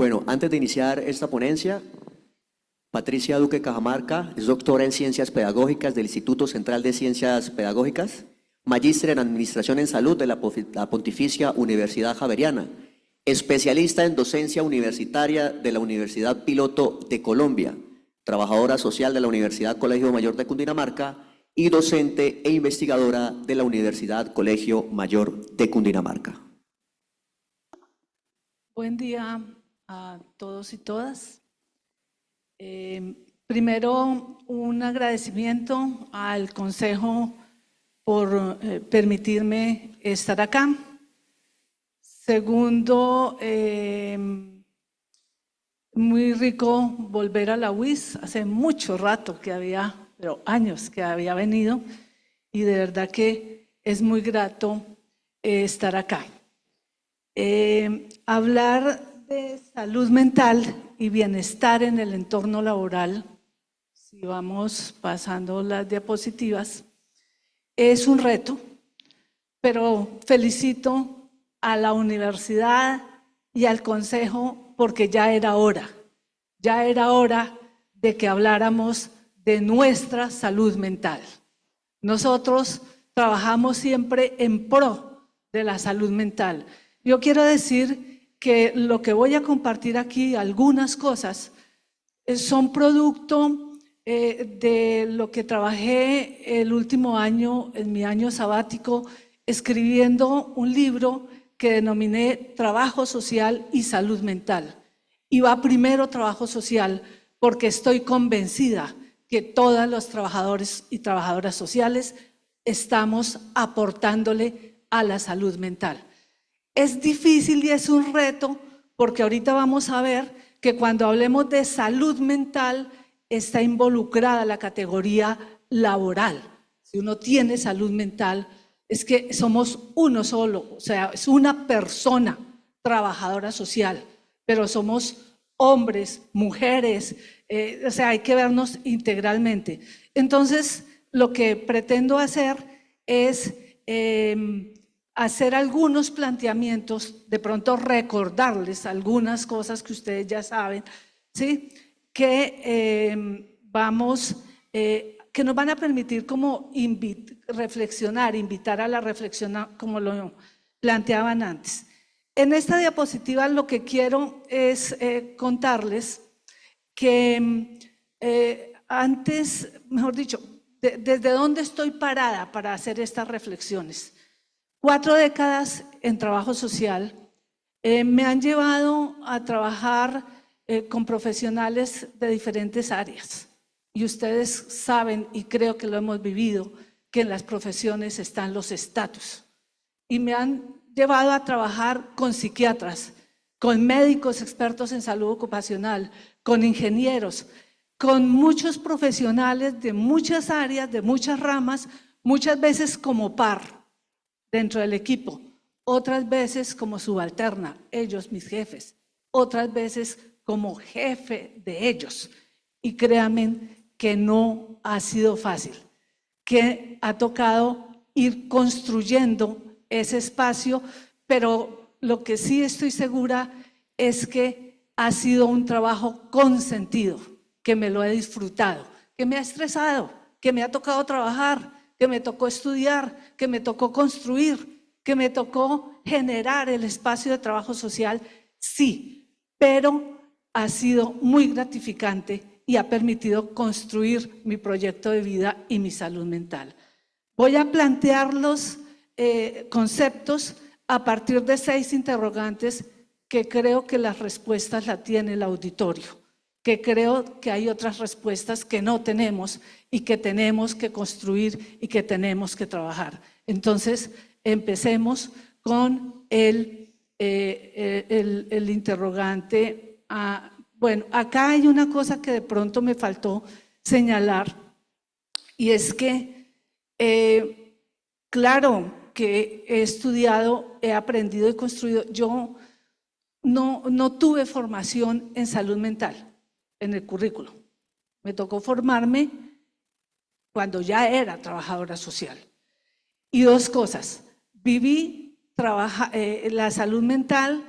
Bueno, antes de iniciar esta ponencia, Patricia Duque Cajamarca es doctora en Ciencias Pedagógicas del Instituto Central de Ciencias Pedagógicas, magíster en Administración en Salud de la Pontificia Universidad Javeriana, especialista en docencia universitaria de la Universidad Piloto de Colombia, trabajadora social de la Universidad Colegio Mayor de Cundinamarca y docente e investigadora de la Universidad Colegio Mayor de Cundinamarca. Buen día a todos y todas. Primero, un agradecimiento al Consejo por permitirme estar acá. Segundo, muy rico volver a la UIS. Hace mucho rato que había, pero años que había venido, y de verdad que es muy grato estar acá. Hablar de salud mental y bienestar en el entorno laboral, si vamos pasando las diapositivas, es un reto, pero felicito a la universidad y al Consejo porque ya era hora de que habláramos de nuestra salud mental. Nosotros trabajamos siempre en pro de la salud mental. Yo quiero decir que lo que voy a compartir aquí, algunas cosas, son producto de lo que trabajé el último año, en mi año sabático, escribiendo un libro que denominé Trabajo Social y Salud Mental. Y va primero trabajo social, porque estoy convencida que todos los trabajadores y trabajadoras sociales estamos aportándole a la salud mental. Es difícil y es un reto porque ahorita vamos a ver que cuando hablemos de salud mental está involucrada la categoría laboral. Si uno tiene salud mental es que somos uno solo, o sea, es una persona trabajadora social, pero somos hombres, mujeres, o sea, hay que vernos integralmente. Entonces, lo que pretendo hacer es hacer algunos planteamientos, de pronto recordarles algunas cosas que ustedes ya saben, ¿sí? Que que nos van a permitir como reflexionar, invitar a la reflexión como lo planteaban antes. En esta diapositiva lo que quiero es contarles que antes, mejor dicho, desde dónde estoy parada para hacer estas reflexiones. 4 décadas en trabajo social me han llevado a trabajar con profesionales de diferentes áreas. Y ustedes saben, y creo que lo hemos vivido, que en las profesiones están los estatus. Y me han llevado a trabajar con psiquiatras, con médicos expertos en salud ocupacional, con ingenieros, con muchos profesionales de muchas áreas, de muchas ramas, muchas veces como par dentro del equipo, otras veces como subalterna, ellos mis jefes, otras veces como jefe de ellos. Y créanme que no ha sido fácil, que ha tocado ir construyendo ese espacio, pero lo que sí estoy segura es que ha sido un trabajo con sentido, que me lo he disfrutado, que me ha estresado, que me ha tocado trabajar, que me tocó estudiar, que me tocó construir, que me tocó generar el espacio de trabajo social, sí, pero ha sido muy gratificante y ha permitido construir mi proyecto de vida y mi salud mental. Voy a plantear los conceptos a partir de 6 interrogantes que creo que las respuestas las tiene el auditorio, que creo que hay otras respuestas que no tenemos y que tenemos que construir y que tenemos que trabajar. Entonces, empecemos con el interrogante. Bueno, acá hay una cosa que de pronto me faltó señalar, y es que, claro, que he estudiado, he aprendido y construido. Yo no tuve formación en salud mental en el currículo. Me tocó formarme cuando ya era trabajadora social. Y 2 cosas, viví la salud mental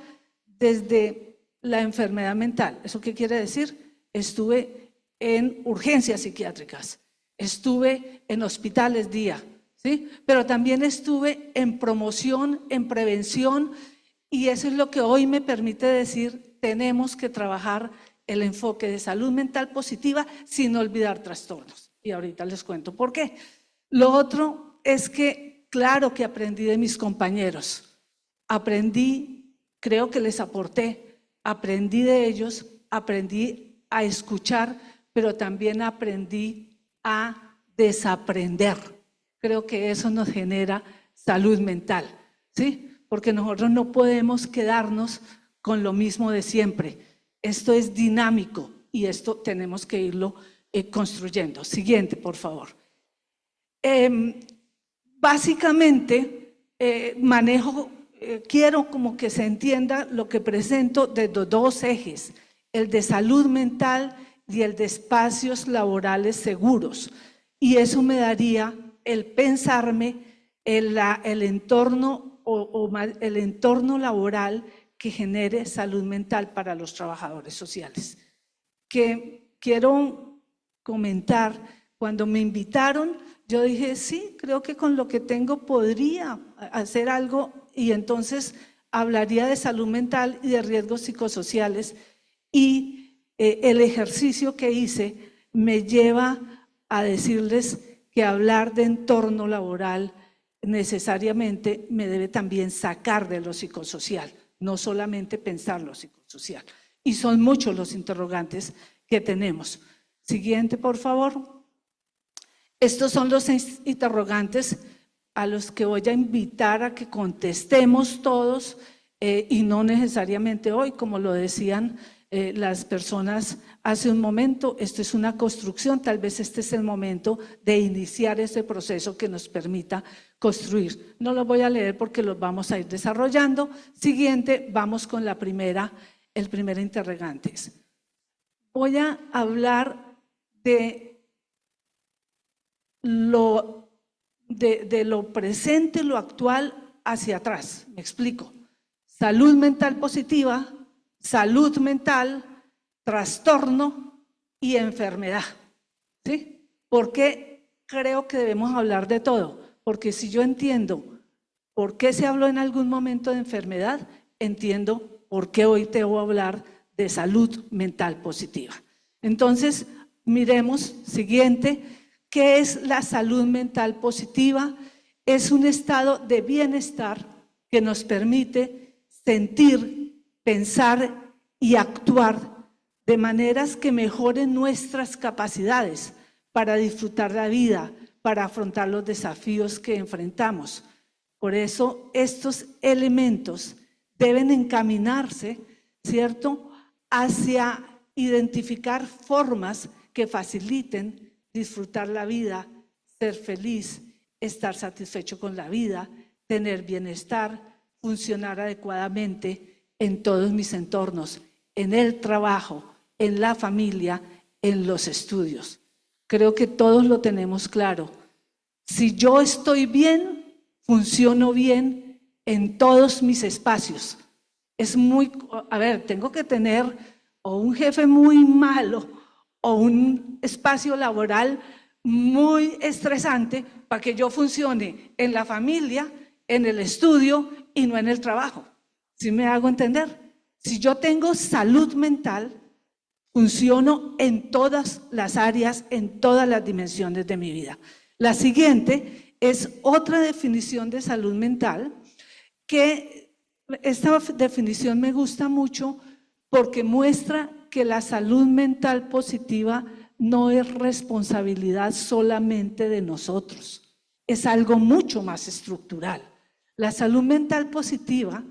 desde la enfermedad mental. ¿Eso qué quiere decir? Estuve en urgencias psiquiátricas, estuve en hospitales día, ¿sí? Pero también estuve en promoción, en prevención, y eso es lo que hoy me permite decir, tenemos que trabajar el enfoque de salud mental positiva sin olvidar trastornos. Y ahorita les cuento por qué. Lo otro es que, claro que aprendí de mis compañeros, aprendí, creo que les aporté, aprendí de ellos, aprendí a escuchar, pero también aprendí a desaprender. Creo que eso nos genera salud mental, ¿sí? Porque nosotros no podemos quedarnos con lo mismo de siempre. Esto es dinámico y esto tenemos que irlo construyendo. Siguiente, por favor. Básicamente, quiero como que se entienda lo que presento desde dos ejes, el de salud mental y el de espacios laborales seguros. Y eso me daría el pensarme en el entorno el entorno laboral que genere salud mental para los trabajadores sociales. Que quiero comentar, cuando me invitaron, yo dije, sí, creo que con lo que tengo podría hacer algo, y entonces hablaría de salud mental y de riesgos psicosociales, y el ejercicio que hice me lleva a decirles que hablar de entorno laboral necesariamente me debe también sacar de lo psicosocial, no solamente pensar lo psicosocial. Y son muchos los interrogantes que tenemos. Siguiente, por favor. Estos son los interrogantes a los que voy a invitar a que contestemos todos, y no necesariamente hoy, como lo decían las personas hace un momento. Esto es una construcción, tal vez este es el momento de iniciar este proceso que nos permita construir. No los voy a leer porque los vamos a ir desarrollando. Siguiente, vamos con el primer interrogante. Voy a hablar de lo presente, lo actual hacia atrás. Me explico. Salud mental positiva, salud mental, trastorno y enfermedad. ¿Sí? ¿Por qué creo que debemos hablar de todo? Porque si yo entiendo por qué se habló en algún momento de enfermedad, entiendo por qué hoy te voy a hablar de salud mental positiva. Entonces, miremos, siguiente, ¿qué es la salud mental positiva? Es un estado de bienestar que nos permite sentir, pensar y actuar de maneras que mejoren nuestras capacidades para disfrutar la vida, para afrontar los desafíos que enfrentamos. Por eso estos elementos deben encaminarse, ¿cierto?, hacia identificar formas que faciliten disfrutar la vida, ser feliz, estar satisfecho con la vida, tener bienestar, funcionar adecuadamente en todos mis entornos, en el trabajo, en la familia, en los estudios. Creo que todos lo tenemos claro. Si yo estoy bien, funciono bien en todos mis espacios. Tengo que tener o un jefe muy malo o un espacio laboral muy estresante para que yo funcione en la familia, en el estudio y no en el trabajo. ¿Sí me hago entender? Si yo tengo salud mental, funciono en todas las áreas, en todas las dimensiones de mi vida. La siguiente es otra definición de salud mental, que esta definición me gusta mucho porque muestra que la salud mental positiva no es responsabilidad solamente de nosotros, es algo mucho más estructural. La salud mental positiva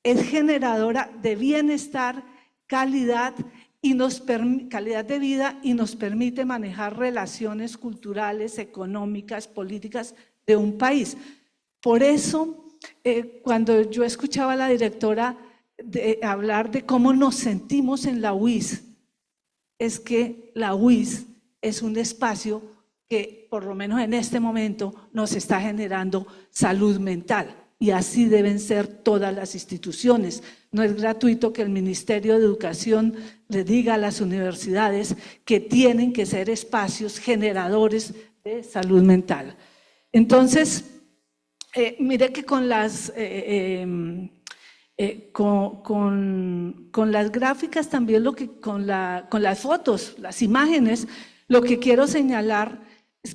es generadora de bienestar, calidad de vida, y nos permite manejar relaciones culturales, económicas, políticas de un país. Por eso, cuando yo escuchaba a la directora hablar de cómo nos sentimos en la UIS, es que la UIS es un espacio que, por lo menos en este momento, nos está generando salud mental. y así deben ser todas las instituciones. No es gratuito que el Ministerio de Educación le diga a las universidades que tienen que ser espacios generadores de salud mental. Entonces, mire que con las gráficas también, con las fotos, las imágenes, lo que quiero señalar,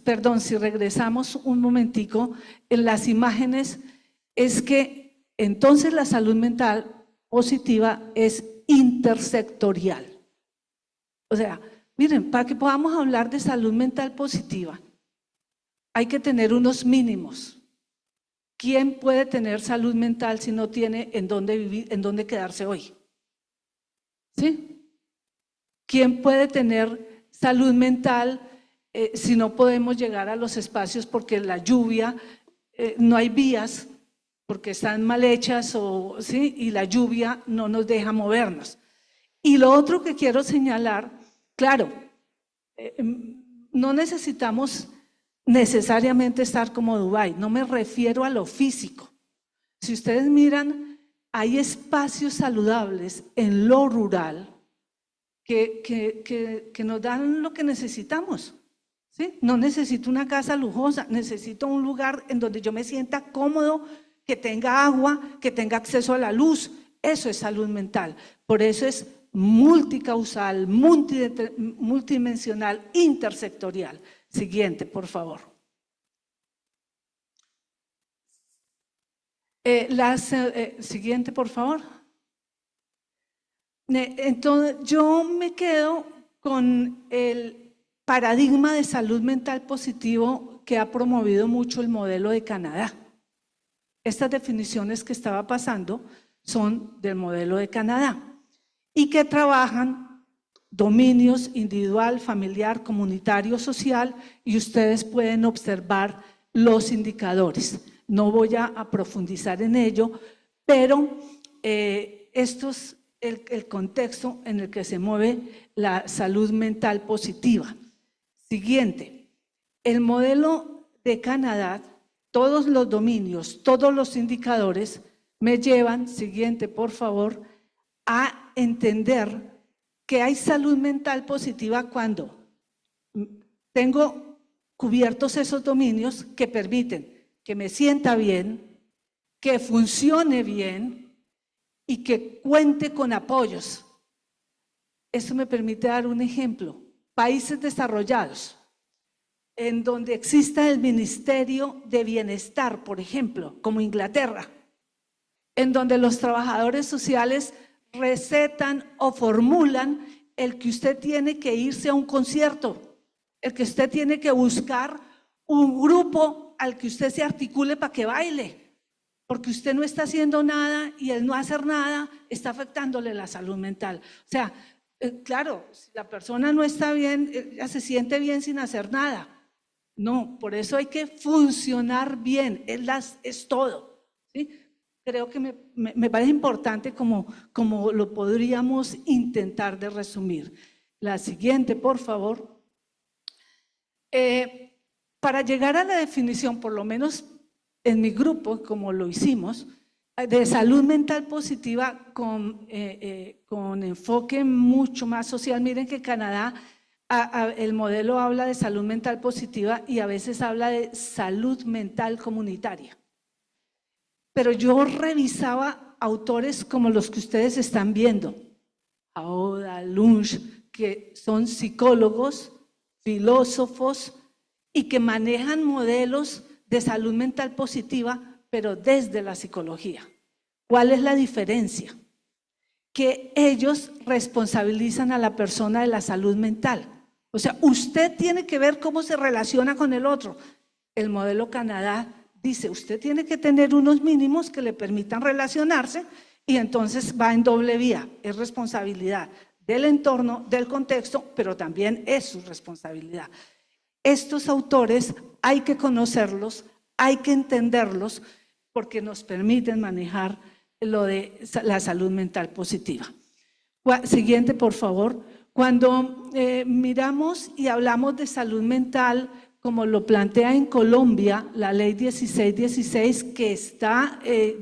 perdón, si regresamos un momentico, en las imágenes es que entonces la salud mental positiva es intersectorial. O sea, miren, para que podamos hablar de salud mental positiva, hay que tener unos mínimos. ¿Quién puede tener salud mental si no tiene en dónde vivir, en dónde quedarse hoy? ¿Sí? ¿Quién puede tener salud mental si no podemos llegar a los espacios porque la lluvia, no hay vías porque están mal hechas ¿sí? Y la lluvia no nos deja movernos? Y lo otro que quiero señalar, claro, no necesitamos necesariamente estar como Dubái, no me refiero a lo físico. Si ustedes miran, hay espacios saludables en lo rural que nos dan lo que necesitamos. ¿Sí? No necesito una casa lujosa, necesito un lugar en donde yo me sienta cómodo, que tenga agua, que tenga acceso a la luz. Eso es salud mental. Por eso es multicausal, multidimensional, intersectorial. Siguiente, por favor. Siguiente, por favor. Entonces, yo me quedo con el paradigma de salud mental positivo que ha promovido mucho el modelo de Canadá. Estas definiciones que estaba pasando son del modelo de Canadá y que trabajan dominios individual, familiar, comunitario, social, y ustedes pueden observar los indicadores. No voy a profundizar en ello, pero esto es el contexto en el que se mueve la salud mental positiva. Siguiente, el modelo de Canadá, todos los dominios, todos los indicadores me llevan, siguiente por favor, a entender que hay salud mental positiva cuando tengo cubiertos esos dominios que permiten que me sienta bien, que funcione bien y que cuente con apoyos. Esto me permite dar un ejemplo. Países desarrollados, en donde exista el Ministerio de Bienestar, por ejemplo, como Inglaterra, en donde los trabajadores sociales recetan o formulan el que usted tiene que irse a un concierto, el que usted tiene que buscar un grupo al que usted se articule para que baile, porque usted no está haciendo nada y el no hacer nada está afectándole la salud mental. O sea, claro, si la persona no está bien, ella se siente bien sin hacer nada. No, por eso hay que funcionar bien, es todo, ¿sí? Creo que me parece importante como lo podríamos intentar de resumir. La siguiente, por favor. Para llegar a la definición, por lo menos en mi grupo, como lo hicimos, de salud mental positiva con enfoque mucho más social. Miren que Canadá, el modelo habla de salud mental positiva y a veces habla de salud mental comunitaria. Pero yo revisaba autores como los que ustedes están viendo, Aoda, Lunch, que son psicólogos, filósofos y que manejan modelos de salud mental positiva, pero desde la psicología. ¿Cuál es la diferencia? Que ellos responsabilizan a la persona de la salud mental. O sea, usted tiene que ver cómo se relaciona con el otro. El modelo Canadá dice, usted tiene que tener unos mínimos que le permitan relacionarse y entonces va en doble vía. Es responsabilidad del entorno, del contexto, pero también es su responsabilidad. Estos autores hay que conocerlos, hay que entenderlos porque nos permiten manejar lo de la salud mental positiva. Siguiente, por favor. Cuando miramos y hablamos de salud mental como lo plantea en Colombia la ley 1616, que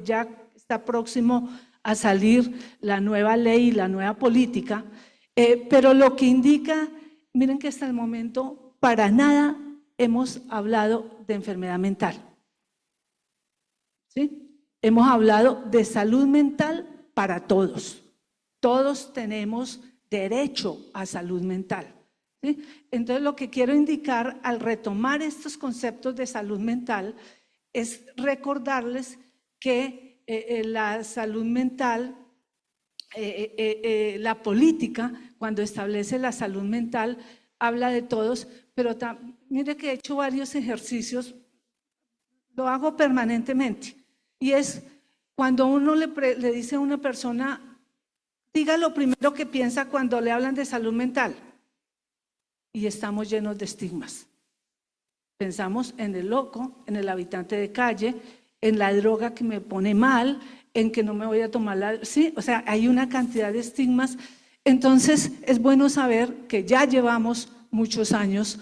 ya está próximo a salir la nueva ley y la nueva política, pero lo que indica, miren que hasta el momento para nada hemos hablado de enfermedad mental. ¿Sí? Hemos hablado de salud mental para todos. Todos tenemos derecho a salud mental. ¿Sí? Entonces, lo que quiero indicar al retomar estos conceptos de salud mental es recordarles que la salud mental, la política, cuando establece la salud mental, habla de todos, pero mire que he hecho varios ejercicios, lo hago permanentemente, y es cuando uno le dice a una persona, diga lo primero que piensa cuando le hablan de salud mental. Y estamos llenos de estigmas. Pensamos en el loco, en el habitante de calle, en la droga que me pone mal, en que no me voy a tomar sí, o sea, hay una cantidad de estigmas. Entonces, es bueno saber que ya llevamos muchos años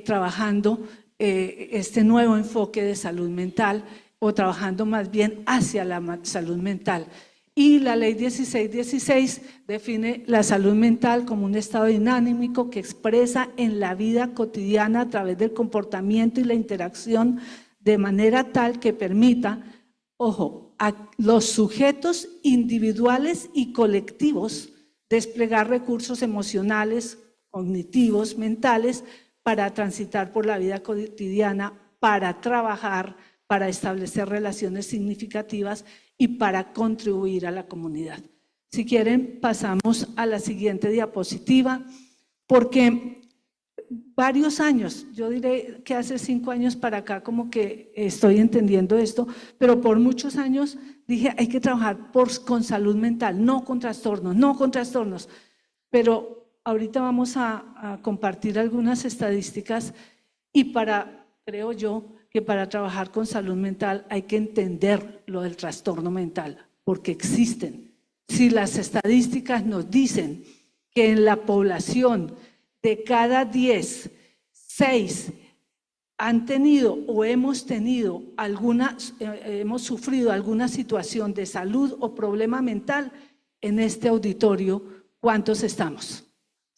trabajando este nuevo enfoque de salud mental, o trabajando más bien hacia la salud mental. Y la ley 1616 define la salud mental como un estado dinámico que expresa en la vida cotidiana a través del comportamiento y la interacción de manera tal que permita, ojo, a los sujetos individuales y colectivos desplegar recursos emocionales, cognitivos, mentales, para transitar por la vida cotidiana, para trabajar, para establecer relaciones significativas y para contribuir a la comunidad. Si quieren, pasamos a la siguiente diapositiva, porque varios años, yo diré que hace 5 años para acá como que estoy entendiendo esto, pero por muchos años dije hay que trabajar con salud mental, no con trastornos, pero ahorita vamos a compartir algunas estadísticas y creo yo, que para trabajar con salud mental hay que entender lo del trastorno mental, porque existen. Si las estadísticas nos dicen que en la población de cada 10, 6 han tenido o hemos tenido hemos sufrido alguna situación de salud o problema mental, en este auditorio, ¿cuántos estamos?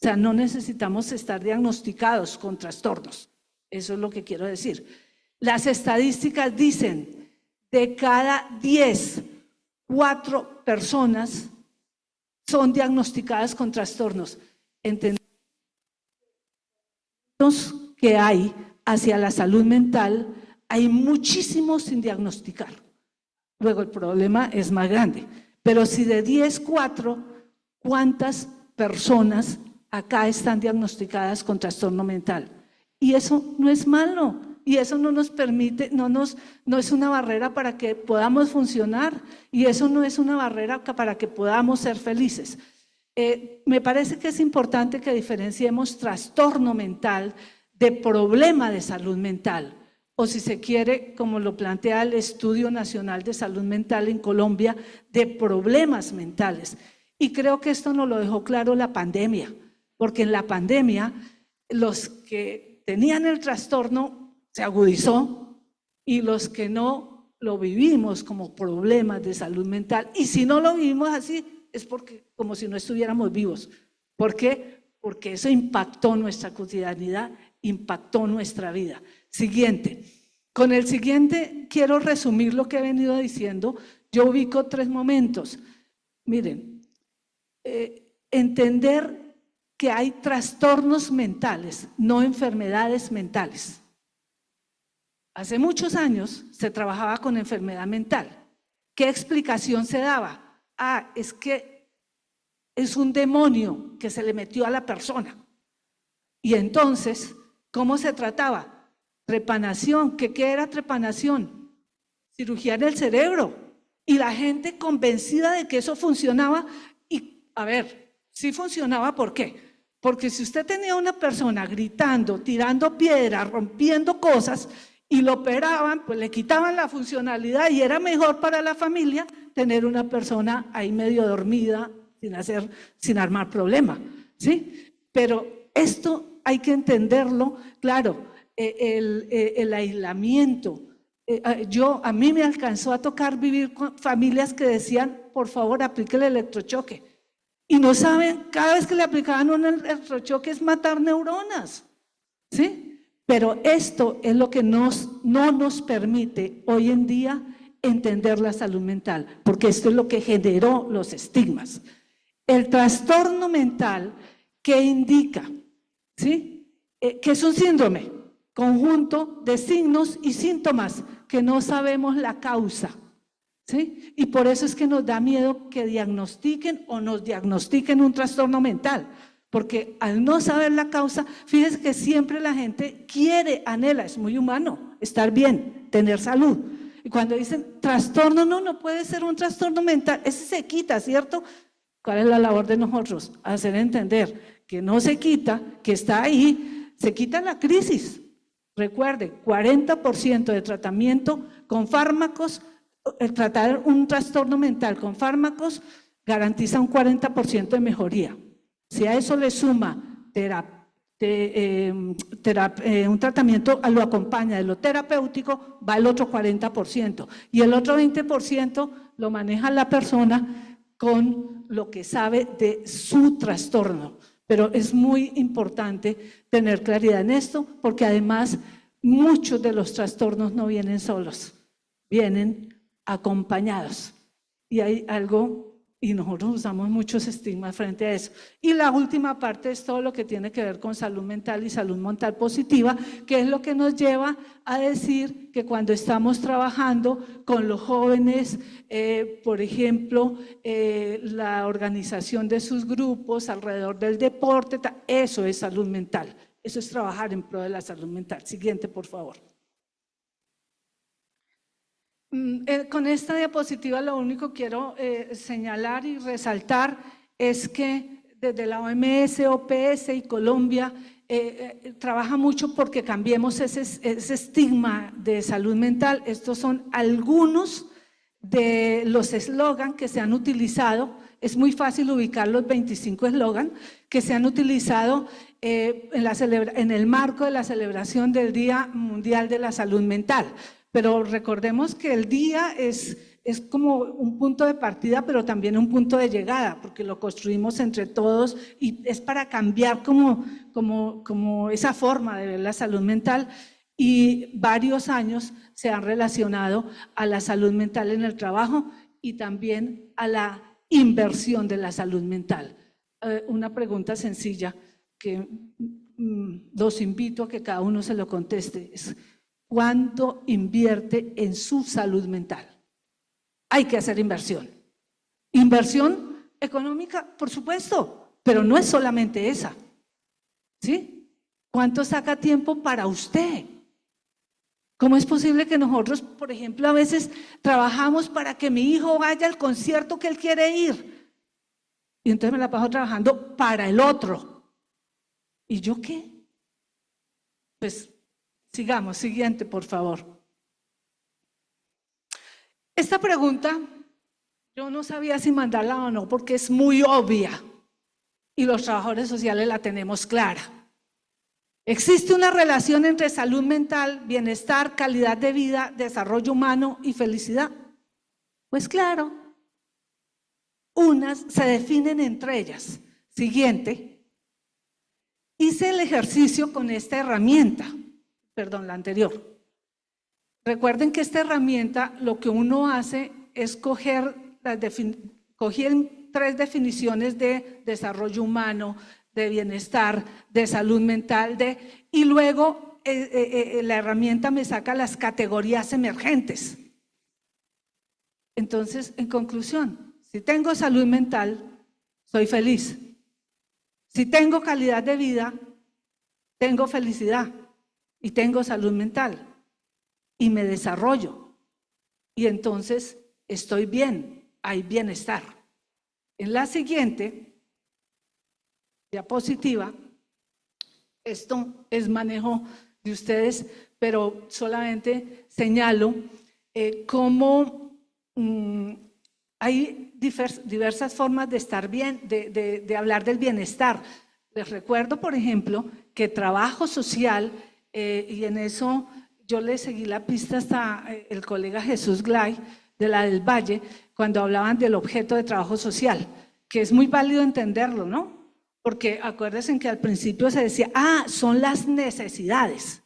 O sea, no necesitamos estar diagnosticados con trastornos. Eso es lo que quiero decir. Las estadísticas dicen, de cada 10, 4 personas son diagnosticadas con trastornos. Entendemos que hay hacia la salud mental, hay muchísimos sin diagnosticar. Luego el problema es más grande. Pero si de 10, 4, ¿cuántas personas acá están diagnosticadas con trastorno mental? Y eso no es malo. Y eso no nos permite, no es una barrera para que podamos funcionar, y eso no es una barrera para que podamos ser felices. Me parece que es importante que diferenciemos trastorno mental de problema de salud mental, o si se quiere, como lo plantea el Estudio Nacional de Salud Mental en Colombia, de problemas mentales. Y creo que esto nos lo dejó claro la pandemia, porque en la pandemia los que tenían el trastorno se agudizó, y los que no lo vivimos como problemas de salud mental, y si no lo vivimos así es porque como si no estuviéramos vivos. ¿Por qué? Porque eso impactó nuestra cotidianidad, impactó nuestra vida. Siguiente. Con el siguiente quiero resumir lo que he venido diciendo. Yo ubico 3 momentos. Miren, entender que hay trastornos mentales, no enfermedades mentales. Hace muchos años se trabajaba con enfermedad mental. ¿Qué explicación se daba? Es que es un demonio que se le metió a la persona. Y entonces, ¿cómo se trataba? Trepanación. ¿Qué era trepanación? Cirugía en el cerebro. Y la gente convencida de que eso funcionaba. Y, a ver, sí funcionaba, ¿por qué? Porque si usted tenía una persona gritando, tirando piedras, rompiendo cosas, y lo operaban, pues le quitaban la funcionalidad, y era mejor para la familia tener una persona ahí medio dormida, sin armar problema, ¿sí? Pero esto hay que entenderlo, claro, el aislamiento. A mí me alcanzó a tocar vivir con familias que decían, por favor, aplique el electrochoque. Y no saben, cada vez que le aplicaban un electrochoque es matar neuronas, ¿sí? Pero esto es lo que no nos permite hoy en día entender la salud mental, porque esto es lo que generó los estigmas. El trastorno mental, ¿qué indica? ¿Sí? Que es un síndrome, conjunto de signos y síntomas que no sabemos la causa, ¿sí? Y por eso es que nos da miedo que diagnostiquen o nos diagnostiquen un trastorno mental, porque al no saber la causa, fíjense que siempre la gente quiere, anhela, es muy humano, estar bien, tener salud. Y cuando dicen trastorno, no puede ser un trastorno mental, ese se quita, ¿cierto? ¿Cuál es la labor de nosotros? Hacer entender que no se quita, que está ahí, se quita la crisis. Recuerde, 40% de tratamiento con fármacos, tratar un trastorno mental con fármacos garantiza un 40% de mejoría. Si a eso le suma un tratamiento, lo acompaña de lo terapéutico, va el otro 40%. Y el otro 20% lo maneja la persona con lo que sabe de su trastorno. Pero es muy importante tener claridad en esto, porque además muchos de los trastornos no vienen solos, vienen acompañados. Y hay algo, y nosotros usamos muchos estigmas frente a eso. Y la última parte es todo lo que tiene que ver con salud mental y salud mental positiva, que es lo que nos lleva a decir que cuando estamos trabajando con los jóvenes, por ejemplo, la organización de sus grupos alrededor del deporte, eso es salud mental, eso es trabajar en pro de la salud mental. Siguiente, por favor. Con esta diapositiva lo único que quiero señalar y resaltar es que desde la OMS, OPS y Colombia trabaja mucho porque cambiemos ese estigma de salud mental. Estos son algunos de los eslogans que se han utilizado. Es muy fácil ubicar los 25 eslogans que se han utilizado en el marco de la celebración del Día Mundial de la Salud Mental. Pero recordemos que el día es como un punto de partida, pero también un punto de llegada, porque lo construimos entre todos y es para cambiar como esa forma de ver la salud mental. Y varios años se han relacionado a la salud mental en el trabajo y también a la inversión de la salud mental. Una pregunta sencilla que los invito a que cada uno se lo conteste es: ¿cuánto invierte en su salud mental? Hay que hacer inversión. Inversión económica, por supuesto, pero no es solamente esa. ¿Sí? ¿Cuánto saca tiempo para usted? ¿Cómo es posible que nosotros, por ejemplo, a veces trabajamos para que mi hijo vaya al concierto que él quiere ir? Y entonces me la paso trabajando para el otro. ¿Y yo qué? Pues sigamos, siguiente, por favor. Esta pregunta, yo no sabía si mandarla o no, porque es muy obvia y los trabajadores sociales la tenemos clara. ¿Existe una relación entre salud mental, bienestar, calidad de vida, desarrollo humano y felicidad? Pues claro, unas se definen entre ellas. Siguiente. Hice el ejercicio con esta herramienta. Perdón, la anterior. Recuerden que esta herramienta lo que uno hace es coger 3 definiciones de desarrollo humano, de bienestar, de salud mental, y luego la herramienta me saca las categorías emergentes. Entonces, en conclusión, si tengo salud mental, soy feliz. Si tengo calidad de vida, tengo felicidad. Y tengo salud mental y me desarrollo y entonces estoy bien, hay bienestar. En la siguiente diapositiva, esto es manejo de ustedes, pero solamente señalo cómo hay diversas formas de estar bien, de hablar del bienestar. Les recuerdo, por ejemplo, que trabajo social y en eso yo le seguí la pista hasta el colega Jesús Glay, de la del Valle, cuando hablaban del objeto de trabajo social, que es muy válido entenderlo, ¿no? Porque acuérdense que al principio se decía, son las necesidades.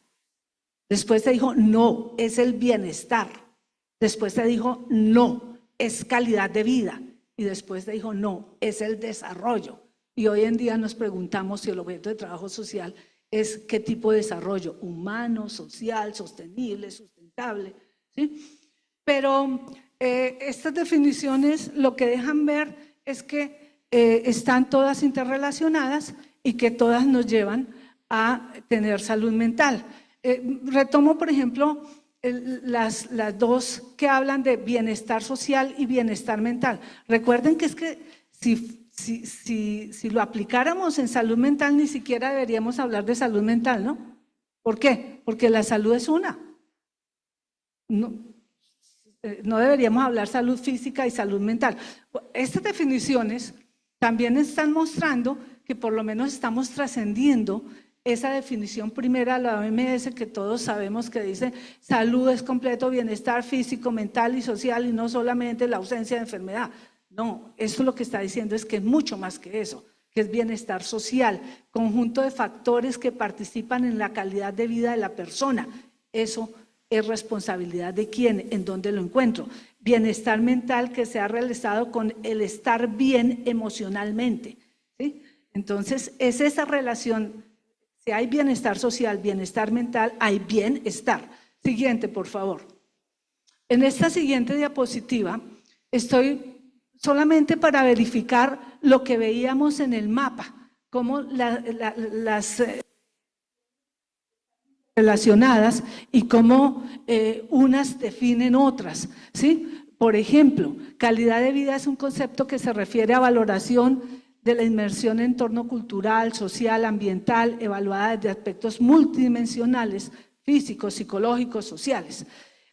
Después se dijo, no, es el bienestar. Después se dijo, no, es calidad de vida. Y después se dijo, no, es el desarrollo. Y hoy en día nos preguntamos si el objeto de trabajo social es qué tipo de desarrollo, humano, social, sostenible, sustentable, ¿sí? Pero estas definiciones lo que dejan ver es que están todas interrelacionadas y que todas nos llevan a tener salud mental. Retomo, por ejemplo, las dos que hablan de bienestar social y bienestar mental. Recuerden que es que si lo aplicáramos en salud mental, ni siquiera deberíamos hablar de salud mental, ¿no? ¿Por qué? Porque la salud es una. No deberíamos hablar salud física y salud mental. Estas definiciones también están mostrando que por lo menos estamos trascendiendo esa definición primera de la OMS, que todos sabemos que dice salud es completo bienestar físico, mental y social, y no solamente la ausencia de enfermedad. No, eso lo que está diciendo es que es mucho más que eso, que es bienestar social, conjunto de factores que participan en la calidad de vida de la persona. Eso es responsabilidad de quién, en dónde lo encuentro. Bienestar mental que se ha realizado con el estar bien emocionalmente, ¿sí? Entonces, es esa relación. Si hay bienestar social, bienestar mental, hay bienestar. Siguiente, por favor. En esta siguiente diapositiva estoy solamente para verificar lo que veíamos en el mapa, cómo las relacionadas y cómo unas definen otras, ¿sí? Por ejemplo, calidad de vida es un concepto que se refiere a valoración de la inmersión en entorno cultural, social, ambiental, evaluada desde aspectos multidimensionales, físicos, psicológicos, sociales.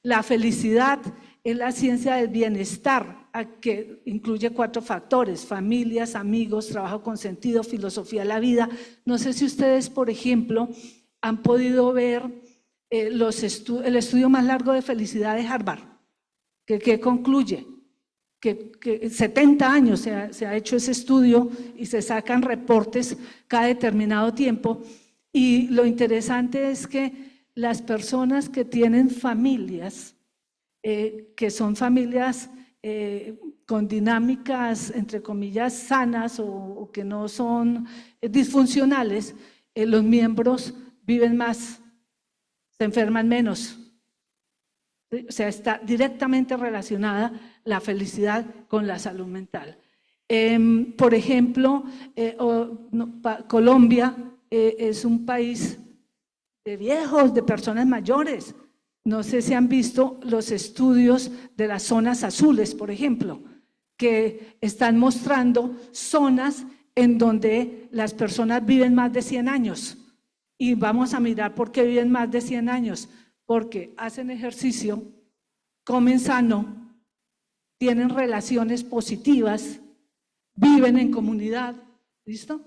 La felicidad es la ciencia del bienestar, que incluye 4 factores: familias, amigos, trabajo con sentido, filosofía de la vida. No sé si ustedes, por ejemplo, han podido ver el estudio más largo de felicidad de Harvard, que concluye que 70 años se ha hecho ese estudio y se sacan reportes cada determinado tiempo. Y lo interesante es que las personas que tienen familias, que son familias con dinámicas, entre comillas, sanas o que no son disfuncionales, los miembros viven más, se enferman menos. O sea, está directamente relacionada la felicidad con la salud mental. Por ejemplo, Colombia es un país de viejos, de personas mayores. No sé si han visto los estudios de las zonas azules, por ejemplo, que están mostrando zonas en donde las personas viven más de 100 años. Y vamos a mirar por qué viven más de 100 años. Porque hacen ejercicio, comen sano, tienen relaciones positivas, viven en comunidad, ¿listo?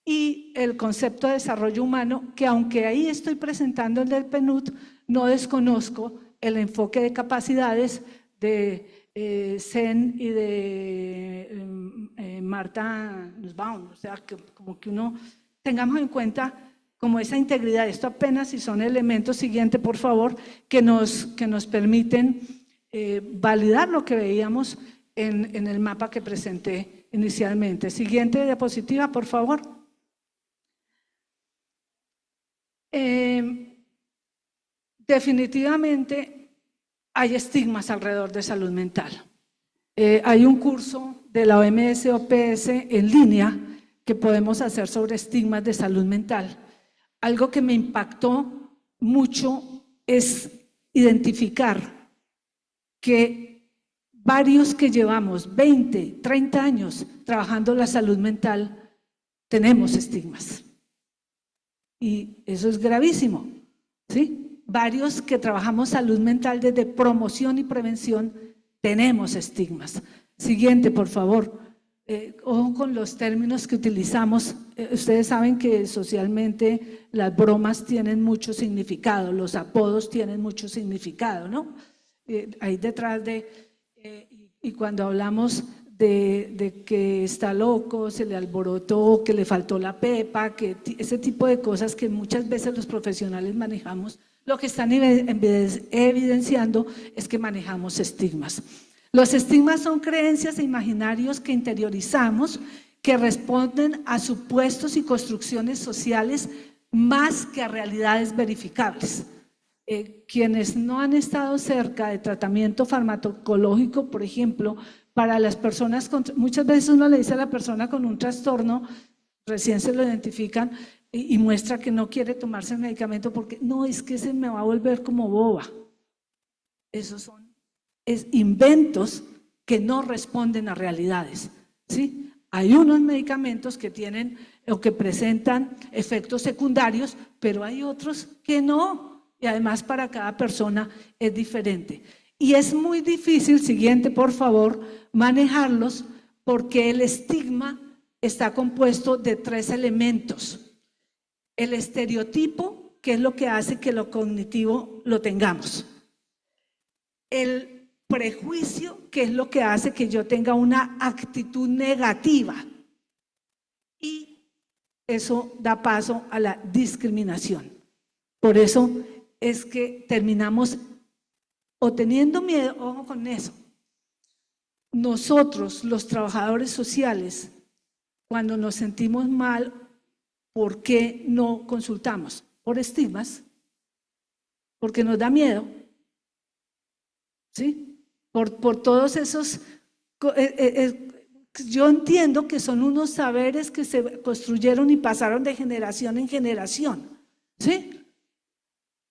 Y el concepto de desarrollo humano, que aunque ahí estoy presentando el del PNUD, no desconozco el enfoque de capacidades de Zen y de Marta Nussbaum. O sea, que como que uno tengamos en cuenta como esa integridad. Esto apenas si son elementos, siguiente por favor, que nos permiten validar lo que veíamos en el mapa que presenté inicialmente. Siguiente diapositiva, por favor. Definitivamente hay estigmas alrededor de salud mental. Hay un curso de la OMS-OPS en línea que podemos hacer sobre estigmas de salud mental. Algo que me impactó mucho es identificar que varios que llevamos 20, 30 años trabajando la salud mental tenemos estigmas. Y eso es gravísimo, ¿sí? Varios que trabajamos salud mental desde promoción y prevención tenemos estigmas. Siguiente, por favor. ojo con los términos que utilizamos. Ustedes saben que socialmente las bromas tienen mucho significado, los apodos tienen mucho significado, ¿no? Ahí detrás y cuando hablamos de que está loco, se le alborotó, que le faltó la pepa, que ese tipo de cosas que muchas veces los profesionales manejamos, lo que están evidenciando es que manejamos estigmas. Los estigmas son creencias e imaginarios que interiorizamos, que responden a supuestos y construcciones sociales más que a realidades verificables. Quienes no han estado cerca de tratamiento farmacológico, por ejemplo, para las personas muchas veces uno le dice a la persona con un trastorno, recién se lo identifican y muestra que no quiere tomarse el medicamento porque no, es que se me va a volver como boba. Esos son inventos que no responden a realidades, ¿sí? Hay unos medicamentos que tienen o que presentan efectos secundarios, pero hay otros que no, y además para cada persona es diferente. Y es muy difícil, siguiente por favor, manejarlos porque el estigma está compuesto de 3 elementos. El estereotipo, que es lo que hace que lo cognitivo lo tengamos. El prejuicio, que es lo que hace que yo tenga una actitud negativa. Y eso da paso a la discriminación. Por eso es que terminamos o teniendo miedo, ojo con eso. Nosotros, los trabajadores sociales, cuando nos sentimos mal, ¿por qué no consultamos? Por estigmas, porque nos da miedo, ¿sí? Por todos esos, yo entiendo que son unos saberes que se construyeron y pasaron de generación en generación, ¿sí?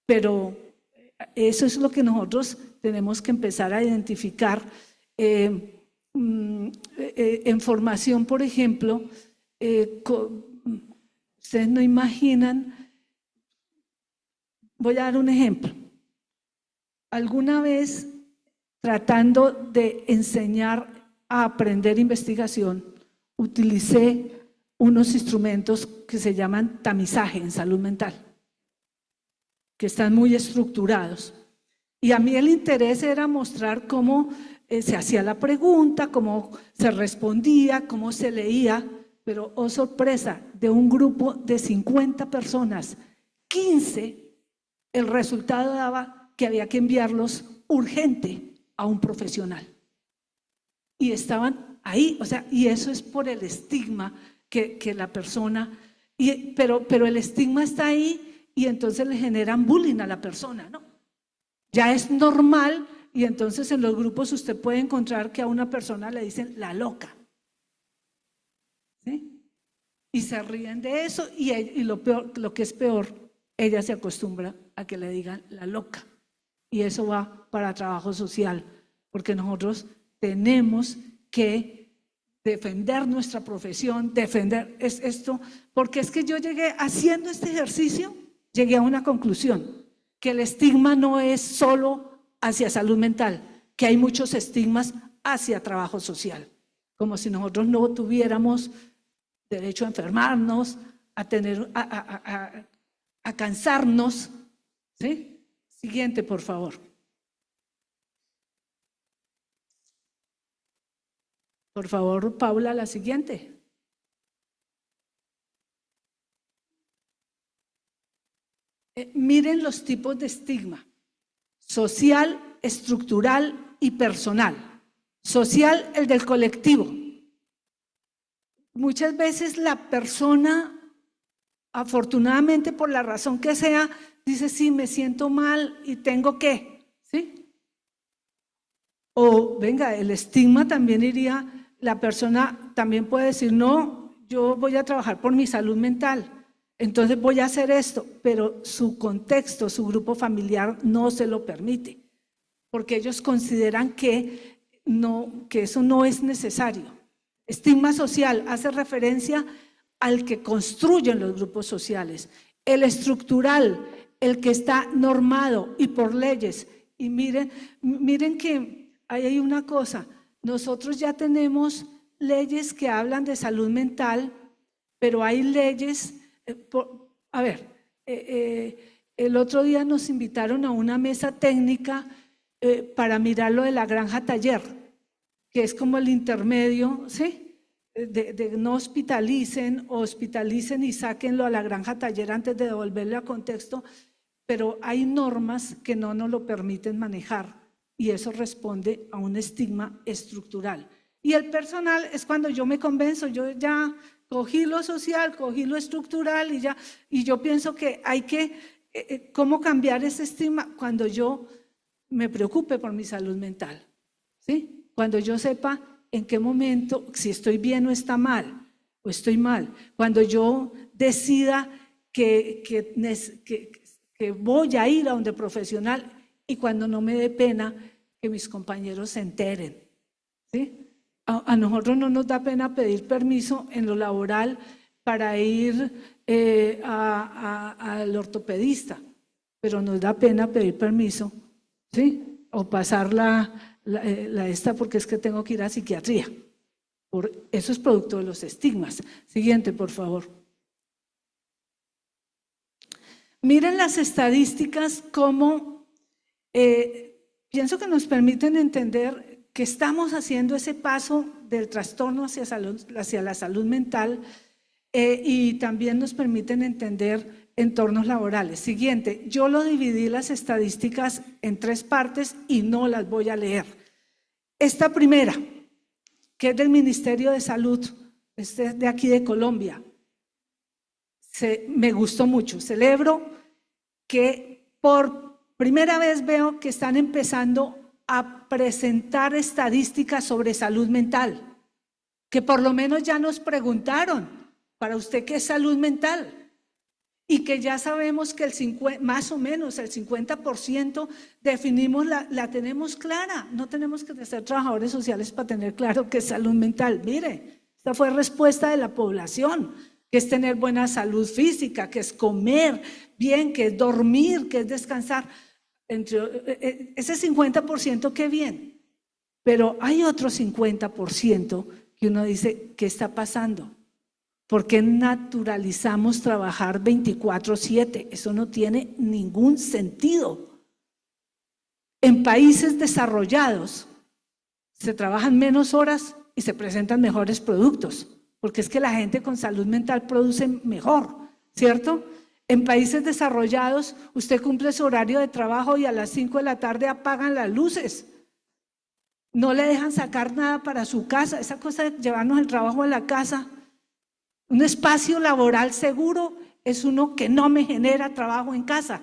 Pero eso es lo que nosotros tenemos que empezar a identificar. En formación, por ejemplo, ustedes no imaginan, voy a dar un ejemplo. Alguna vez, tratando de enseñar a aprender investigación, utilicé unos instrumentos que se llaman tamizaje en salud mental, que están muy estructurados. Y a mí el interés era mostrar cómo se hacía la pregunta, cómo se respondía, cómo se leía, pero oh sorpresa, de un grupo de 50 personas, 15, el resultado daba que había que enviarlos urgente a un profesional. Y estaban ahí, o sea, y eso es por el estigma que la persona, pero el estigma está ahí y entonces le generan bullying a la persona, ¿no? Ya es normal y entonces en los grupos usted puede encontrar que a una persona le dicen la loca, ¿sí? Y se ríen de eso y lo peor, lo que es peor, ella se acostumbra a que le digan la loca y eso va para trabajo social, porque nosotros tenemos que defender nuestra profesión, defender esto, porque es que yo llegué haciendo este ejercicio, llegué a una conclusión, que el estigma no es solo hacia salud mental, que hay muchos estigmas hacia trabajo social, como si nosotros no tuviéramos derecho a enfermarnos, a cansarnos, ¿sí? Siguiente, por favor. Por favor, Paula, la siguiente. Miren los tipos de estigma: social, estructural y personal. Social, el del colectivo. Muchas veces la persona, afortunadamente por la razón que sea, dice, sí, me siento mal y tengo que, ¿sí? O venga, el estigma también iría, la persona también puede decir, no, yo voy a trabajar por mi salud mental, entonces voy a hacer esto, pero su contexto, su grupo familiar no se lo permite, porque ellos consideran que eso no es necesario. Estigma social hace referencia al que construyen los grupos sociales. El estructural, el que está normado y por leyes. Y miren que ahí hay una cosa, nosotros ya tenemos leyes que hablan de salud mental, pero hay leyes, el otro día nos invitaron a una mesa técnica para mirar lo de la granja taller, que es como el intermedio, ¿sí? De no hospitalicen, o hospitalicen y sáquenlo a la granja taller antes de devolverle a contexto, pero hay normas que no nos lo permiten manejar y eso responde a un estigma estructural. Y el personal es cuando yo me convenzo, yo ya cogí lo social, cogí lo estructural y yo pienso que hay que, ¿cómo cambiar ese estigma? Cuando yo me preocupe por mi salud mental, ¿sí? Cuando yo sepa en qué momento, si estoy bien o está mal, o estoy mal. Cuando yo decida que voy a ir a donde profesional y cuando no me dé pena que mis compañeros se enteren, ¿sí? A nosotros no nos da pena pedir permiso en lo laboral para ir al ortopedista, pero nos da pena pedir permiso, ¿sí? O pasar esta porque es que tengo que ir a psiquiatría. Eso es producto de los estigmas. Siguiente, por favor. Miren las estadísticas como pienso que nos permiten entender que estamos haciendo ese paso del trastorno hacia la salud mental y también nos permiten entender entornos laborales. Siguiente, yo lo dividí las estadísticas en 3 partes y no las voy a leer. Esta primera, que es del Ministerio de Salud, este es de aquí de Colombia, me gustó mucho. Celebro que por primera vez veo que están empezando a presentar estadísticas sobre salud mental, que por lo menos ya nos preguntaron, ¿para usted qué es salud mental? Y que ya sabemos que más o menos el 50% definimos, la tenemos clara. No tenemos que ser trabajadores sociales para tener claro qué es salud mental. Mire, esta fue respuesta de la población, que es tener buena salud física, que es comer bien, que es dormir, que es descansar. Ese 50% qué bien, pero hay otro 50% que uno dice, ¿qué está pasando? ¿Por qué naturalizamos trabajar 24/7? Eso no tiene ningún sentido. En países desarrollados se trabajan menos horas y se presentan mejores productos, porque es que la gente con salud mental produce mejor, ¿cierto? En países desarrollados usted cumple su horario de trabajo y a las 5 de la tarde apagan las luces. No le dejan sacar nada para su casa. Esa cosa de llevarnos el trabajo a la casa. Un espacio laboral seguro es uno que no me genera trabajo en casa.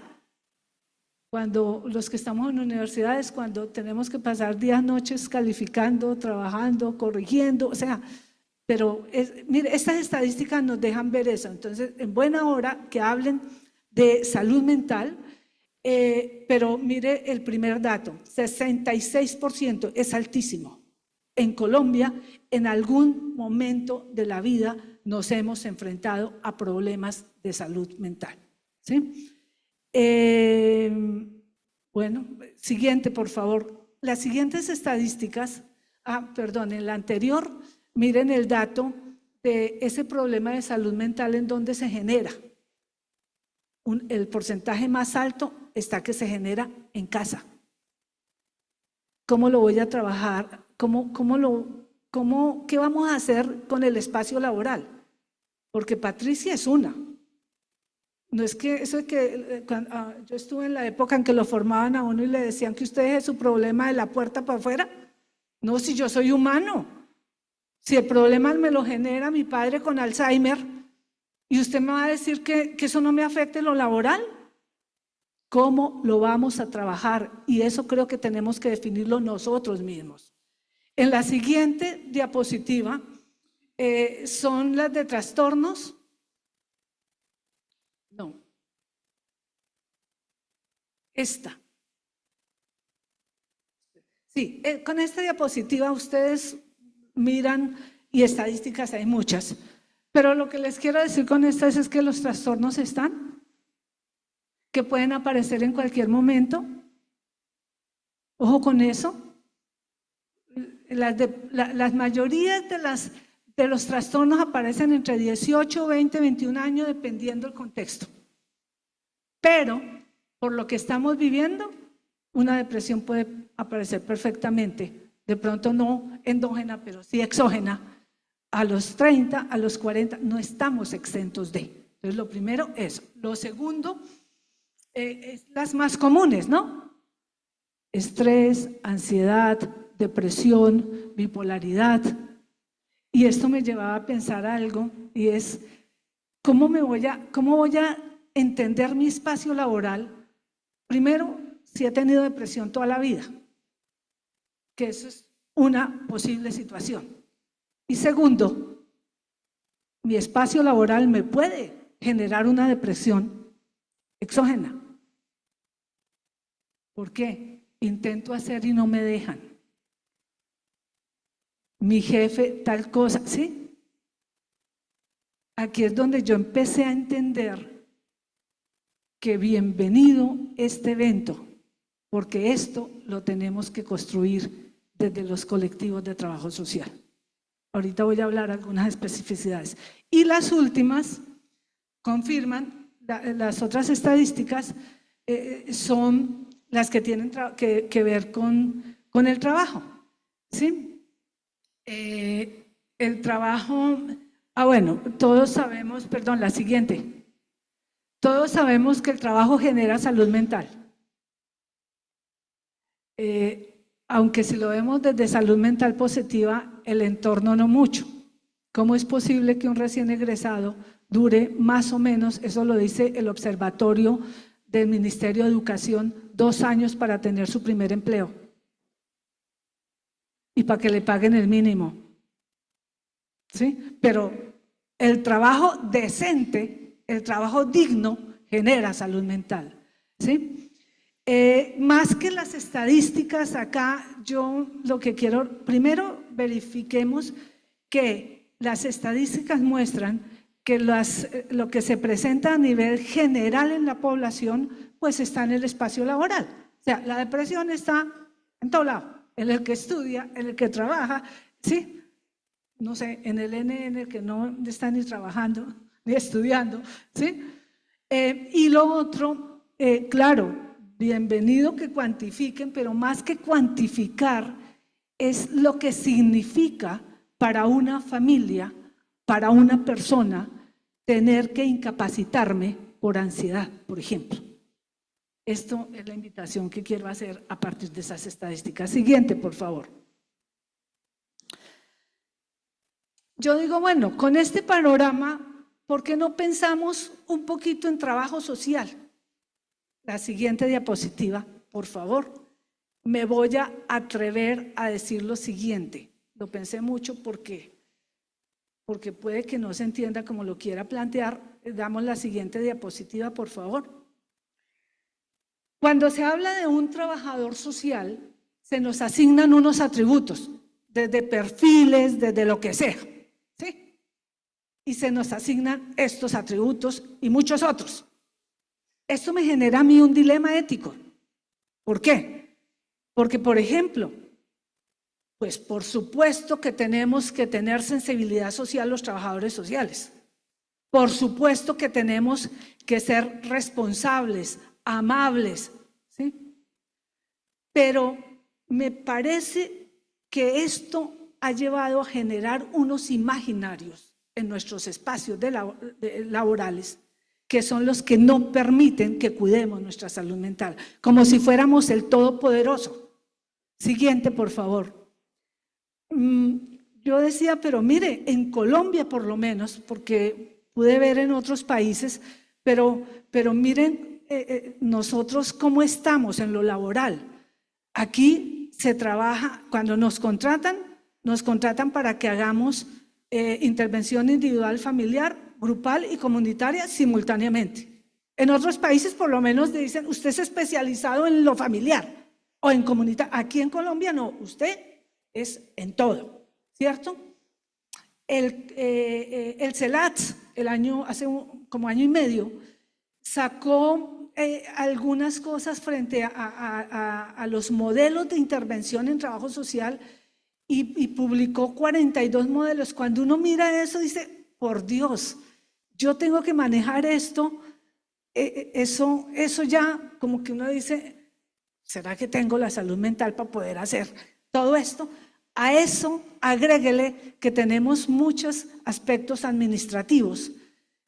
Cuando los que estamos en universidades, cuando tenemos que pasar días, noches calificando, trabajando, corrigiendo, o sea, pero mire, estas estadísticas nos dejan ver eso. Entonces, en buena hora que hablen de salud mental, pero mire el primer dato, 66% es altísimo. En Colombia, en algún momento de la vida nos hemos enfrentado a problemas de salud mental, ¿sí? Bueno, siguiente, por favor. Las siguientes estadísticas, en la anterior, miren el dato de ese problema de salud mental en donde se genera. El porcentaje más alto está que se genera en casa. ¿Cómo lo voy a trabajar? ¿Qué vamos a hacer con el espacio laboral? Porque Patricia es una. No es que eso es que yo estuve en la época en que lo formaban a uno y le decían que usted deje su problema de la puerta para afuera. No, si yo soy humano. Si el problema me lo genera mi padre con Alzheimer y usted me va a decir que eso no me afecte en lo laboral. ¿Cómo lo vamos a trabajar? Y eso creo que tenemos que definirlo nosotros mismos. En la siguiente diapositiva son las de trastornos. No. Esta. Sí, con esta diapositiva ustedes miran y estadísticas hay muchas. Pero lo que les quiero decir con estas es que los trastornos están, que pueden aparecer en cualquier momento. Ojo con eso. las mayorías de los trastornos aparecen entre 18, 20, 21 años, dependiendo del contexto. Pero, por lo que estamos viviendo, una depresión puede aparecer perfectamente, de pronto no endógena, pero sí exógena, a los 30, a los 40, no estamos exentos de. Entonces, lo primero es. Lo segundo, es las más comunes, ¿no? Estrés, ansiedad, depresión, bipolaridad. Y esto me llevaba a pensar algo, y es, ¿cómo voy a entender mi espacio laboral? Primero, si he tenido depresión toda la vida, que eso es una posible situación. Y segundo, mi espacio laboral me puede generar una depresión exógena. ¿Por qué? Intento hacer y no me dejan. Mi jefe, tal cosa, ¿sí? Aquí es donde yo empecé a entender que bienvenido este evento, porque esto lo tenemos que construir desde los colectivos de trabajo social. Ahorita voy a hablar algunas especificidades. Y las últimas confirman, las otras estadísticas son las que tienen que ver con el trabajo, ¿sí? El trabajo, bueno, todos sabemos, perdón, la siguiente. Todos sabemos que el trabajo genera salud mental. Aunque si lo vemos desde salud mental positiva, el entorno no mucho. ¿Cómo es posible que un recién egresado dure más o menos, eso lo dice el observatorio del Ministerio de Educación, 2 años para tener su primer empleo? Y para que le paguen el mínimo. ¿Sí? Pero el trabajo decente, el trabajo digno, genera salud mental. ¿Sí? Más que las estadísticas acá, yo lo que quiero, primero verifiquemos que las estadísticas muestran que lo que se presenta a nivel general en la población, pues está en el espacio laboral. O sea, la depresión está en todo lado, en el que estudia, en el que trabaja, ¿sí? No sé, en el NN que no está ni trabajando, ni estudiando, ¿sí? Y lo otro, claro, bienvenido que cuantifiquen, pero más que cuantificar, es lo que significa para una familia, para una persona, tener que incapacitarme por ansiedad, por ejemplo. Esto es la invitación que quiero hacer a partir de esas estadísticas. Siguiente, por favor. Yo digo, bueno, con este panorama, ¿por qué no pensamos un poquito en trabajo social? La siguiente diapositiva, por favor. Me voy a atrever a decir lo siguiente. Lo pensé mucho porque puede que no se entienda como lo quiera plantear. Damos la siguiente diapositiva, por favor. Cuando se habla de un trabajador social, se nos asignan unos atributos, desde perfiles, desde lo que sea, ¿sí? Y se nos asignan estos atributos y muchos otros. Esto me genera a mí un dilema ético. ¿Por qué? Porque, por ejemplo, pues por supuesto que tenemos que tener sensibilidad social los trabajadores sociales. Por supuesto que tenemos que ser responsables, amables, ¿sí? Pero me parece que esto ha llevado a generar unos imaginarios en nuestros espacios laborales que son los que no permiten que cuidemos nuestra salud mental, como si fuéramos el todopoderoso. Siguiente, por favor. Yo decía, pero mire, en Colombia por lo menos, porque pude ver en otros países, pero miren nosotros cómo estamos en lo laboral. Aquí se trabaja, cuando nos contratan para que hagamos intervención individual, familiar, grupal y comunitaria simultáneamente. En otros países por lo menos dicen, usted es especializado en lo familiar o en comunitario. Aquí en Colombia no, usted es en todo, ¿cierto? El CELAT, hace como año y medio, sacó algunas cosas frente a los modelos de intervención en trabajo social y publicó 42 modelos. Cuando uno mira eso, dice, por Dios, yo tengo que manejar esto. Eso ya como que uno dice, ¿será que tengo la salud mental para poder hacer todo esto? A eso agréguele que tenemos muchos aspectos administrativos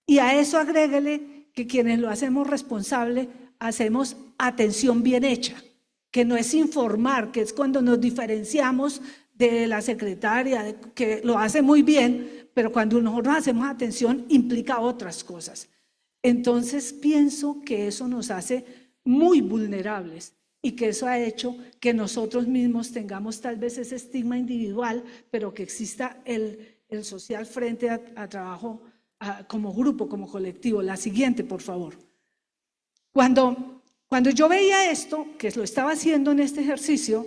y a eso agréguele que quienes lo hacemos responsable hacemos atención bien hecha, que no es informar, que es cuando nos diferenciamos de la secretaria, que lo hace muy bien, pero cuando nosotros hacemos atención implica otras cosas. Entonces pienso que eso nos hace muy vulnerables y que eso ha hecho que nosotros mismos tengamos tal vez ese estigma individual, pero que exista el social frente a trabajo como grupo, como colectivo. La siguiente, por favor. Cuando yo veía esto, que lo estaba haciendo en este ejercicio,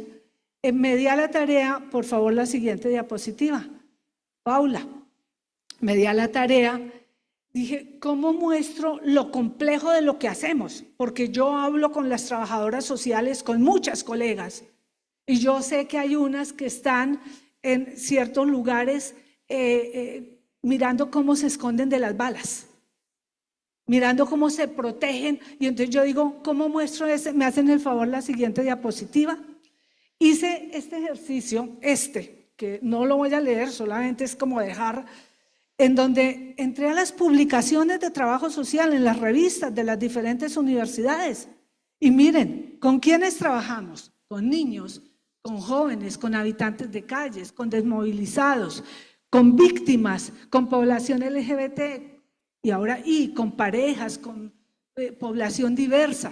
me di a la tarea, por favor, la siguiente diapositiva. Paula, me di a la tarea. Dije, ¿cómo muestro lo complejo de lo que hacemos? Porque yo hablo con las trabajadoras sociales, con muchas colegas, y yo sé que hay unas que están en ciertos lugares mirando cómo se esconden de las balas, mirando cómo se protegen, y entonces yo digo, ¿cómo muestro ese? ¿Me hacen el favor la siguiente diapositiva? Hice este ejercicio, que no lo voy a leer, solamente es como dejar, en donde entré a las publicaciones de trabajo social en las revistas de las diferentes universidades y miren, ¿con quiénes trabajamos? Con niños, con jóvenes, con habitantes de calles, con desmovilizados, con víctimas, con población LGBT y con parejas, con población diversa.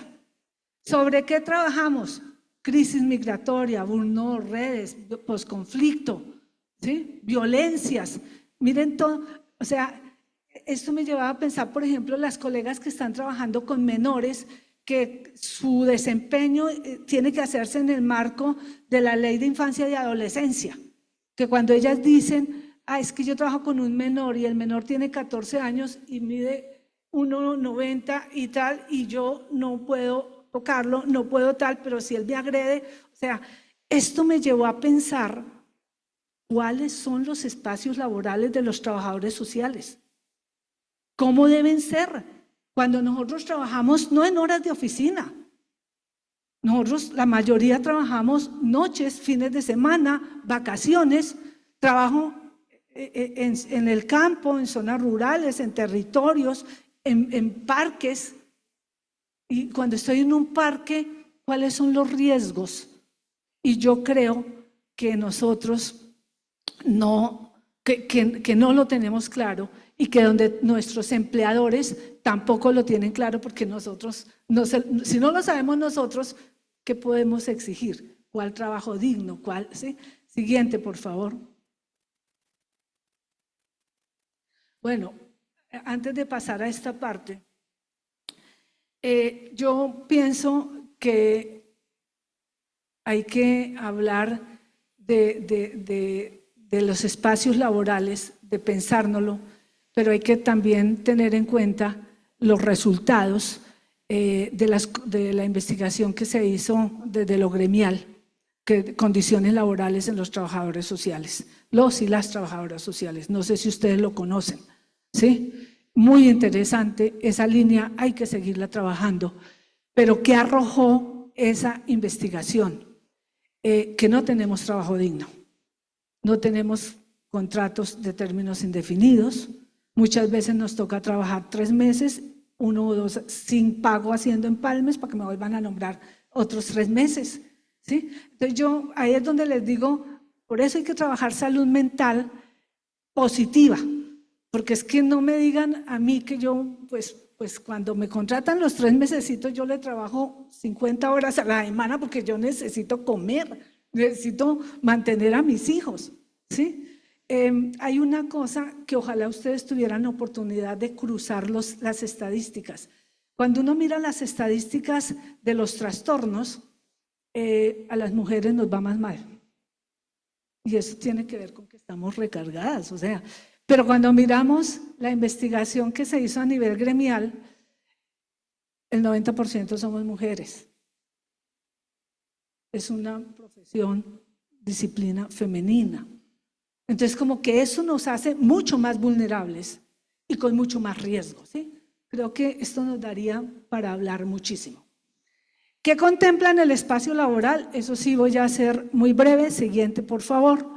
¿Sobre qué trabajamos? Crisis migratoria, burnout, redes, posconflicto, ¿sí? Violencias. Miren todo, o sea, esto me llevaba a pensar, por ejemplo, las colegas que están trabajando con menores, que su desempeño tiene que hacerse en el marco de la Ley de Infancia y Adolescencia, que cuando ellas dicen, es que yo trabajo con un menor y el menor tiene 14 años y mide 1,90 y tal, y yo no puedo tocarlo, no puedo tal, pero si él me agrede, o sea, esto me llevó a pensar ¿cuáles son los espacios laborales de los trabajadores sociales? ¿Cómo deben ser? Cuando nosotros trabajamos no en horas de oficina. Nosotros, la mayoría trabajamos noches, fines de semana, vacaciones, trabajo en el campo, en zonas rurales, en territorios, en parques. Y cuando estoy en un parque, ¿cuáles son los riesgos? Y yo creo que nosotros que no lo tenemos claro y que donde nuestros empleadores tampoco lo tienen claro porque nosotros, si no lo sabemos nosotros, ¿qué podemos exigir? ¿Cuál trabajo digno? ¿Cuál? ¿Sí? Siguiente, por favor. Bueno, antes de pasar a esta parte, yo pienso que hay que hablar de los espacios laborales, de pensárnoslo, pero hay que también tener en cuenta los resultados de la investigación que se hizo desde lo gremial, que condiciones laborales en los trabajadores sociales, los y las trabajadoras sociales. No sé si ustedes lo conocen, ¿sí? Muy interesante esa línea, hay que seguirla trabajando. Pero ¿qué arrojó esa investigación? Que no tenemos trabajo digno. No tenemos contratos de términos indefinidos. Muchas veces nos toca trabajar 3 meses, 1 o 2 sin pago haciendo empalmes para que me vuelvan a nombrar otros 3 meses. ¿Sí? Entonces ahí es donde les digo, por eso hay que trabajar salud mental positiva, porque es que no me digan a mí que yo, pues cuando me contratan los 3 mesecitos, yo le trabajo 50 horas a la semana porque yo necesito comer, necesito mantener a mis hijos, ¿sí? Hay una cosa que ojalá ustedes tuvieran oportunidad de cruzar las estadísticas. Cuando uno mira las estadísticas de los trastornos, a las mujeres nos va más mal. Y eso tiene que ver con que estamos recargadas, o sea, pero cuando miramos la investigación que se hizo a nivel gremial, el 90% somos mujeres. Es una profesión disciplina femenina. Entonces, como que eso nos hace mucho más vulnerables y con mucho más riesgo, ¿sí? Creo que esto nos daría para hablar muchísimo. ¿Qué contemplan el espacio laboral? Eso sí voy a ser muy breve. Siguiente, por favor,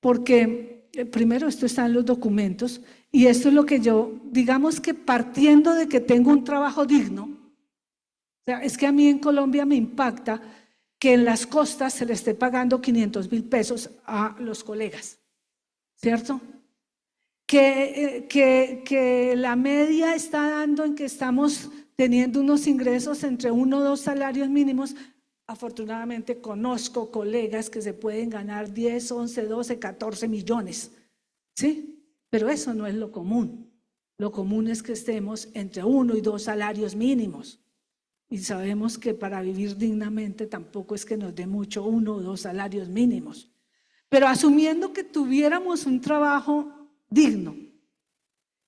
porque primero esto está en los documentos y esto es lo que yo, digamos que partiendo de que tengo un trabajo digno, o sea, es que a mí en Colombia me impacta que en las costas se le esté pagando 500.000 pesos a los colegas, ¿cierto? Que la media está dando en que estamos teniendo unos ingresos entre 1 o 2 salarios mínimos. Afortunadamente conozco colegas que se pueden ganar 10, 11, 12, 14 millones, ¿sí? Pero eso no es lo común. Lo común es que estemos entre 1 y 2 salarios mínimos. Y sabemos que para vivir dignamente tampoco es que nos dé mucho 1 o 2 salarios mínimos. Pero asumiendo que tuviéramos un trabajo digno,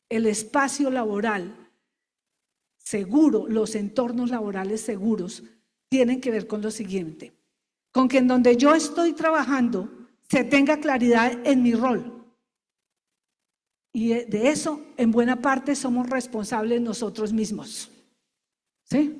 el espacio laboral seguro, los entornos laborales seguros, tienen que ver con lo siguiente: con que en donde yo estoy trabajando se tenga claridad en mi rol. Y de eso, en buena parte, somos responsables nosotros mismos, ¿sí?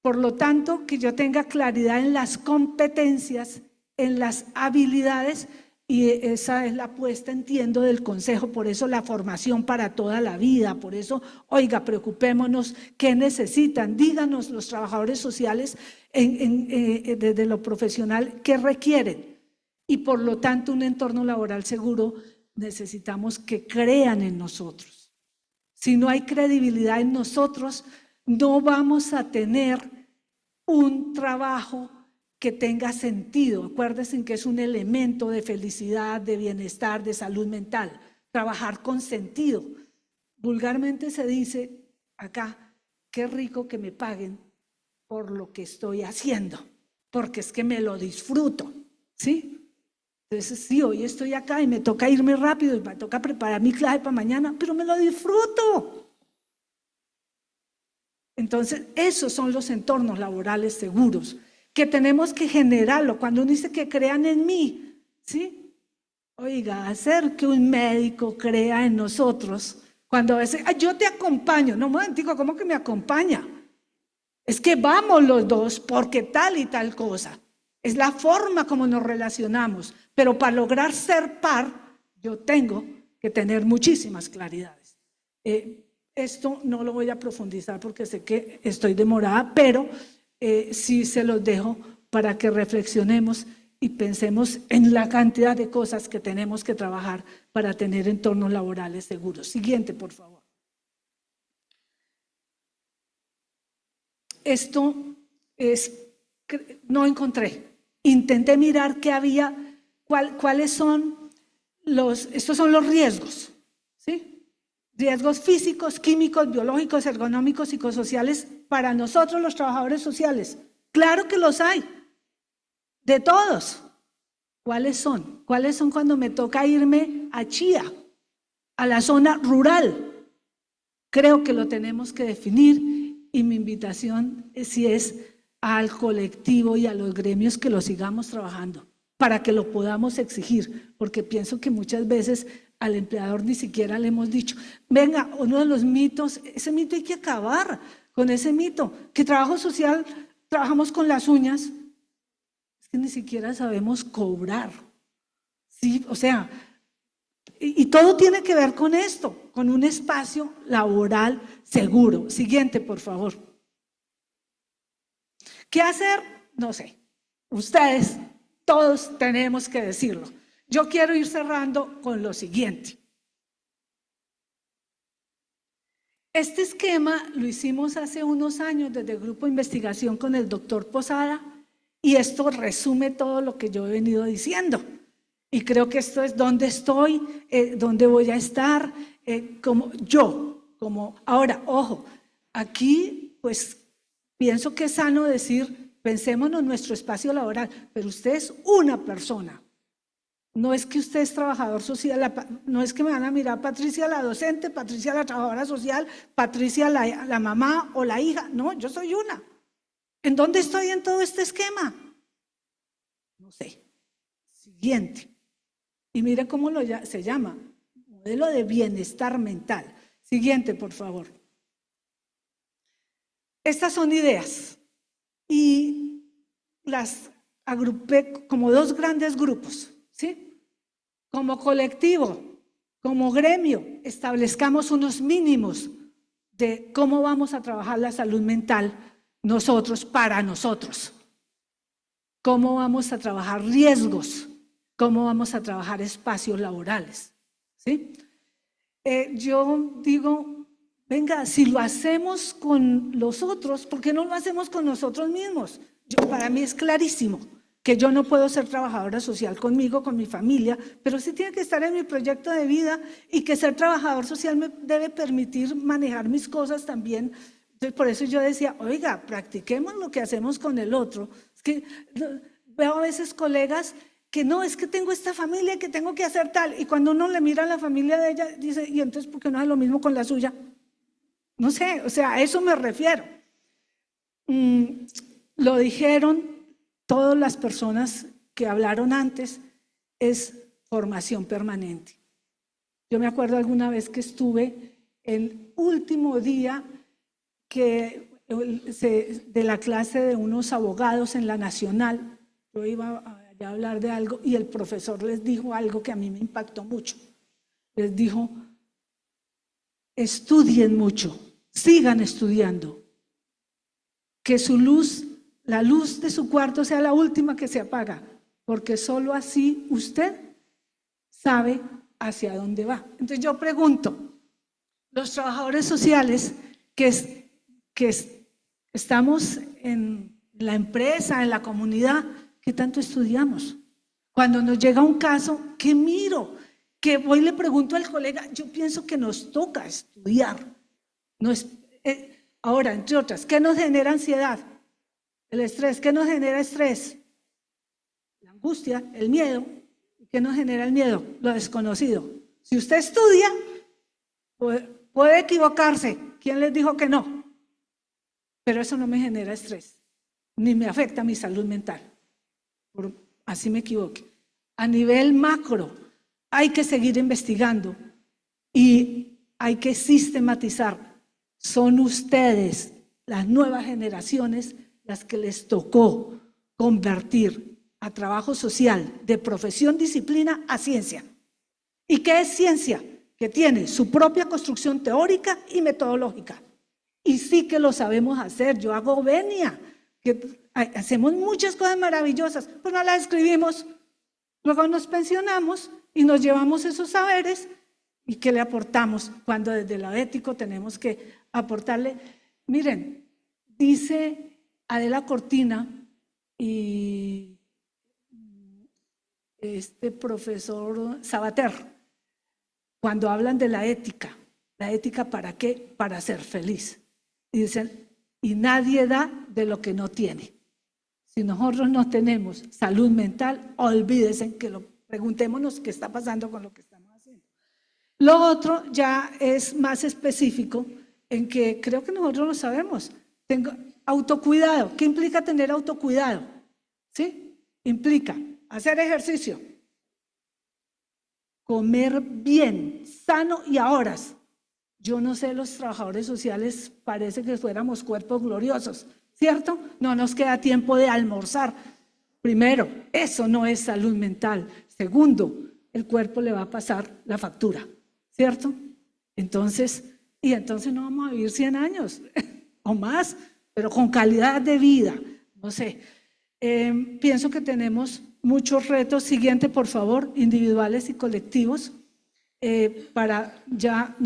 Por lo tanto, que yo tenga claridad en las competencias, en las habilidades, y esa es la apuesta, entiendo, del Consejo. Por eso la formación para toda la vida, por eso, oiga, preocupémonos, ¿qué necesitan? Díganos los trabajadores sociales desde lo profesional, ¿qué requieren? Y por lo tanto, un entorno laboral seguro, necesitamos que crean en nosotros. Si no hay credibilidad en nosotros, no vamos a tener un trabajo que tenga sentido. Acuérdense que es un elemento de felicidad, de bienestar, de salud mental. Trabajar con sentido. Vulgarmente se dice acá, qué rico que me paguen por lo que estoy haciendo, porque es que me lo disfruto, ¿sí? Entonces, sí, hoy estoy acá y me toca irme rápido y me toca preparar mi clase para mañana, pero me lo disfruto. Entonces, esos son los entornos laborales seguros, que tenemos que generarlo. Cuando uno dice que crean en mí, ¿sí? Oiga, hacer que un médico crea en nosotros, cuando a veces, yo te acompaño, no, un momentico, ¿cómo que me acompaña? Es que vamos los dos porque tal y tal cosa. Es la forma como nos relacionamos, pero para lograr ser par, yo tengo que tener muchísimas claridades. Esto no lo voy a profundizar porque sé que estoy demorada, pero sí se los dejo para que reflexionemos y pensemos en la cantidad de cosas que tenemos que trabajar para tener entornos laborales seguros. Siguiente, por favor. Esto no encontré. Intenté mirar qué había, cuáles son estos son los riesgos, ¿sí? Riesgos físicos, químicos, biológicos, ergonómicos, psicosociales para nosotros los trabajadores sociales. Claro que los hay, de todos. ¿Cuáles son? ¿Cuáles son cuando me toca irme a Chía, a la zona rural? Creo que lo tenemos que definir y mi invitación es al colectivo y a los gremios que lo sigamos trabajando para que lo podamos exigir, porque pienso que muchas veces al empleador ni siquiera le hemos dicho, venga, uno de los mitos, ese mito hay que acabar con ese mito, que trabajo social trabajamos con las uñas, es que ni siquiera sabemos cobrar, ¿sí? O sea, y todo tiene que ver con esto, con un espacio laboral seguro. Siguiente, por favor. ¿Qué hacer? No sé. Ustedes, todos tenemos que decirlo. Yo quiero ir cerrando con lo siguiente. Este esquema lo hicimos hace unos años desde el grupo de investigación con el doctor Posada y esto resume todo lo que yo he venido diciendo. Y creo que esto es dónde estoy, dónde voy a estar, ahora, ojo, aquí pues pienso que es sano decir, pensémonos en nuestro espacio laboral, pero usted es una persona. No es que usted es trabajador social, no es que me van a mirar Patricia la docente, Patricia la trabajadora social, Patricia la mamá o la hija. No, yo soy una. ¿En dónde estoy en todo este esquema? sé. Siguiente. Y mire cómo se llama, modelo de bienestar mental. Siguiente, por favor. Estas son ideas y las agrupé como dos grandes grupos, ¿sí? Como colectivo, como gremio, establezcamos unos mínimos de cómo vamos a trabajar la salud mental nosotros para nosotros. Cómo vamos a trabajar riesgos, cómo vamos a trabajar espacios laborales, ¿sí? Yo digo, venga, si lo hacemos con los otros, ¿por qué no lo hacemos con nosotros mismos? Para mí es clarísimo que yo no puedo ser trabajadora social conmigo, con mi familia, pero sí tiene que estar en mi proyecto de vida y que ser trabajador social me debe permitir manejar mis cosas también. Entonces, por eso yo decía, oiga, practiquemos lo que hacemos con el otro. Es que veo a veces colegas que no, es que tengo esta familia que tengo que hacer tal, y cuando uno le mira a la familia de ella, dice, ¿y entonces por qué no hace lo mismo con la suya? No sé, o sea, a eso me refiero. Lo dijeron todas las personas que hablaron antes, es formación permanente. Yo me acuerdo alguna vez que estuve el último día de la clase de unos abogados en la Nacional. Yo iba a hablar de algo y el profesor les dijo algo que a mí me impactó mucho. Les dijo, estudien mucho, sigan estudiando, que su luz, la luz de su cuarto sea la última que se apaga, porque solo así usted sabe hacia dónde va. Entonces yo pregunto, los trabajadores sociales que estamos en la empresa, en la comunidad, ¿qué tanto estudiamos? Cuando nos llega un caso, ¿qué miro? Que voy y le pregunto al colega, yo pienso que nos toca estudiar. Ahora, entre otras, ¿qué nos genera ansiedad? El estrés. ¿Qué nos genera estrés? La angustia, el miedo. ¿Qué nos genera el miedo? Lo desconocido. Si usted estudia, puede equivocarse. ¿Quién les dijo que no? Pero eso no me genera estrés, ni me afecta mi salud mental. Así me equivoque. A nivel macro, hay que seguir investigando y hay que sistematizar. Son ustedes, las nuevas generaciones, las que les tocó convertir a trabajo social de profesión, disciplina, a ciencia. ¿Y qué es ciencia? Que tiene su propia construcción teórica y metodológica. Y sí que lo sabemos hacer. Yo hago venia, que hacemos muchas cosas maravillosas, pues no las escribimos. Luego nos pensionamos y nos llevamos esos saberes y ¿qué le aportamos? Cuando desde lo ético tenemos que aportarle. Miren, dice Adela Cortina y este profesor Sabater, cuando hablan de la ética ¿para qué? Para ser feliz. Y dicen, y nadie da de lo que no tiene. Si nosotros no tenemos salud mental, olvídense que preguntémonos qué está pasando con lo que estamos haciendo. Lo otro ya es más específico, en que creo que nosotros lo sabemos. Tengo autocuidado. ¿Qué implica tener autocuidado? ¿Sí? Implica hacer ejercicio, comer bien, sano y a horas. Yo no sé, los trabajadores sociales parece que fuéramos cuerpos gloriosos, ¿cierto? No nos queda tiempo de almorzar. Primero, eso no es salud mental. Segundo, el cuerpo le va a pasar la factura, ¿cierto? Entonces no vamos a vivir 100 años o más, pero con calidad de vida. No sé, pienso que tenemos muchos retos. Siguiente, por favor, individuales y colectivos. Para ya,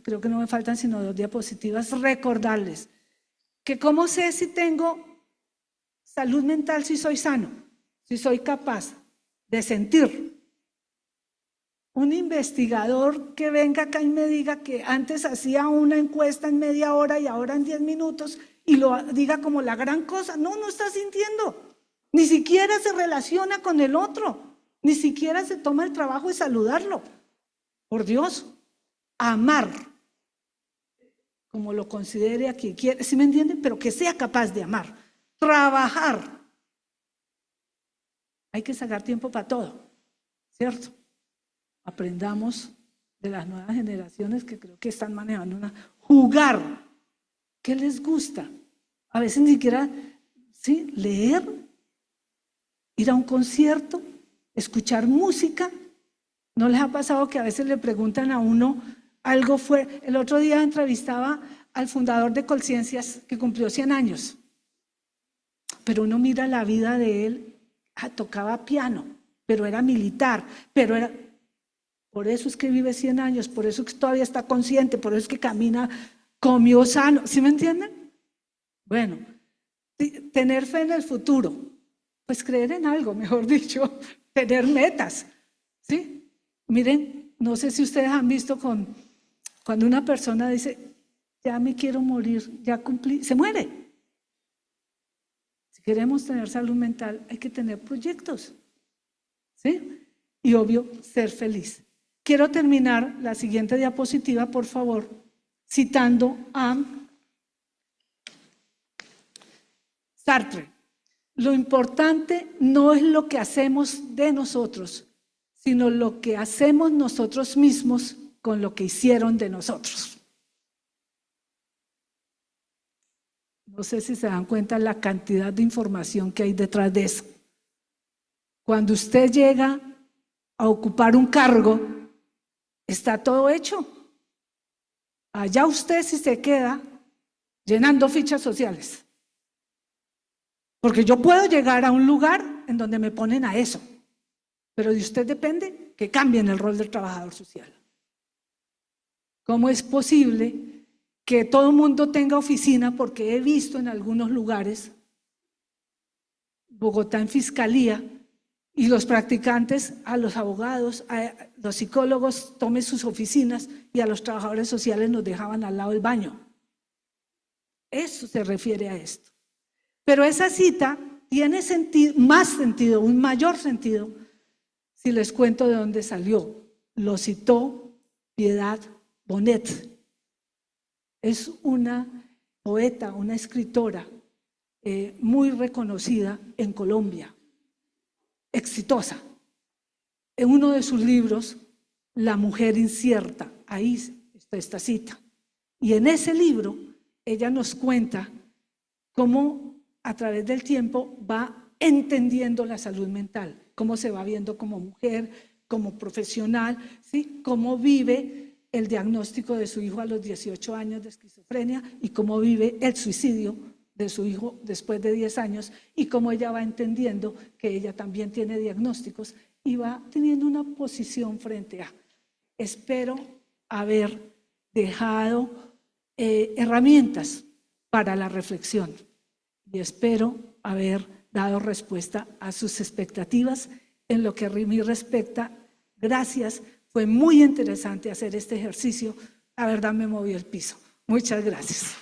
creo que no me faltan sino 2 diapositivas, recordarles que cómo sé si tengo salud mental, si soy sano, si soy capaz de sentir. Un investigador que venga acá y me diga que antes hacía una encuesta en media hora y ahora en 10 minutos y lo diga como la gran cosa, no está sintiendo, ni siquiera se relaciona con el otro, ni siquiera se toma el trabajo de saludarlo. Por Dios, amar, como lo considere a quien quiere, ¿sí me entienden? Pero que sea capaz de amar, trabajar Hay que sacar tiempo para todo, ¿cierto? Aprendamos de las nuevas generaciones que creo que están manejando jugar. ¿Qué les gusta? A veces ni siquiera, ¿sí? Leer, ir a un concierto, escuchar música. ¿No les ha pasado que a veces le preguntan a uno algo fue? El otro día entrevistaba al fundador de Colciencias que cumplió 100 años. Pero uno mira la vida de él, tocaba piano, pero era militar, pero era... Por eso es que vive 100 años, por eso es que todavía está consciente, por eso es que camina, comió sano. ¿Sí me entienden? Bueno, tener fe en el futuro, pues creer en algo, mejor dicho, tener metas, ¿sí? Miren, no sé si ustedes han visto cuando una persona dice, ya me quiero morir, ya cumplí, se muere. Si queremos tener salud mental, hay que tener proyectos, ¿sí? Y obvio, ser feliz. Quiero terminar la siguiente diapositiva, por favor, citando a Sartre. Lo importante no es lo que hacemos de nosotros, sino lo que hacemos nosotros mismos con lo que hicieron de nosotros. No sé si se dan cuenta la cantidad de información que hay detrás de eso. Cuando usted llega a ocupar un cargo, está todo hecho. Allá usted si se queda llenando fichas sociales. Porque yo puedo llegar a un lugar en donde me ponen a eso, pero de usted depende que cambien el rol del trabajador social. ¿Cómo es posible que todo el mundo tenga oficina? Porque he visto en algunos lugares, Bogotá en fiscalía, y los practicantes, a los abogados, a los psicólogos tomen sus oficinas y a los trabajadores sociales nos dejaban al lado del baño. Eso se refiere a esto. Pero esa cita tiene sentido, más sentido, un mayor sentido, si les cuento de dónde salió. Lo citó Piedad Bonet. Es una poeta, una escritora muy reconocida en Colombia, exitosa. En uno de sus libros, La mujer incierta, ahí está esta cita. Y en ese libro, ella nos cuenta cómo a través del tiempo va entendiendo la salud mental, cómo se va viendo como mujer, como profesional, ¿sí? Cómo vive el diagnóstico de su hijo a los 18 años de esquizofrenia y cómo vive el suicidio de su hijo después de 10 años y cómo ella va entendiendo que ella también tiene diagnósticos y va teniendo una posición frente a. Espero haber dejado herramientas para la reflexión y espero haber dado respuesta a sus expectativas en lo que a mí respecta. Gracias, fue muy interesante hacer este ejercicio, la verdad me movió el piso. Muchas gracias.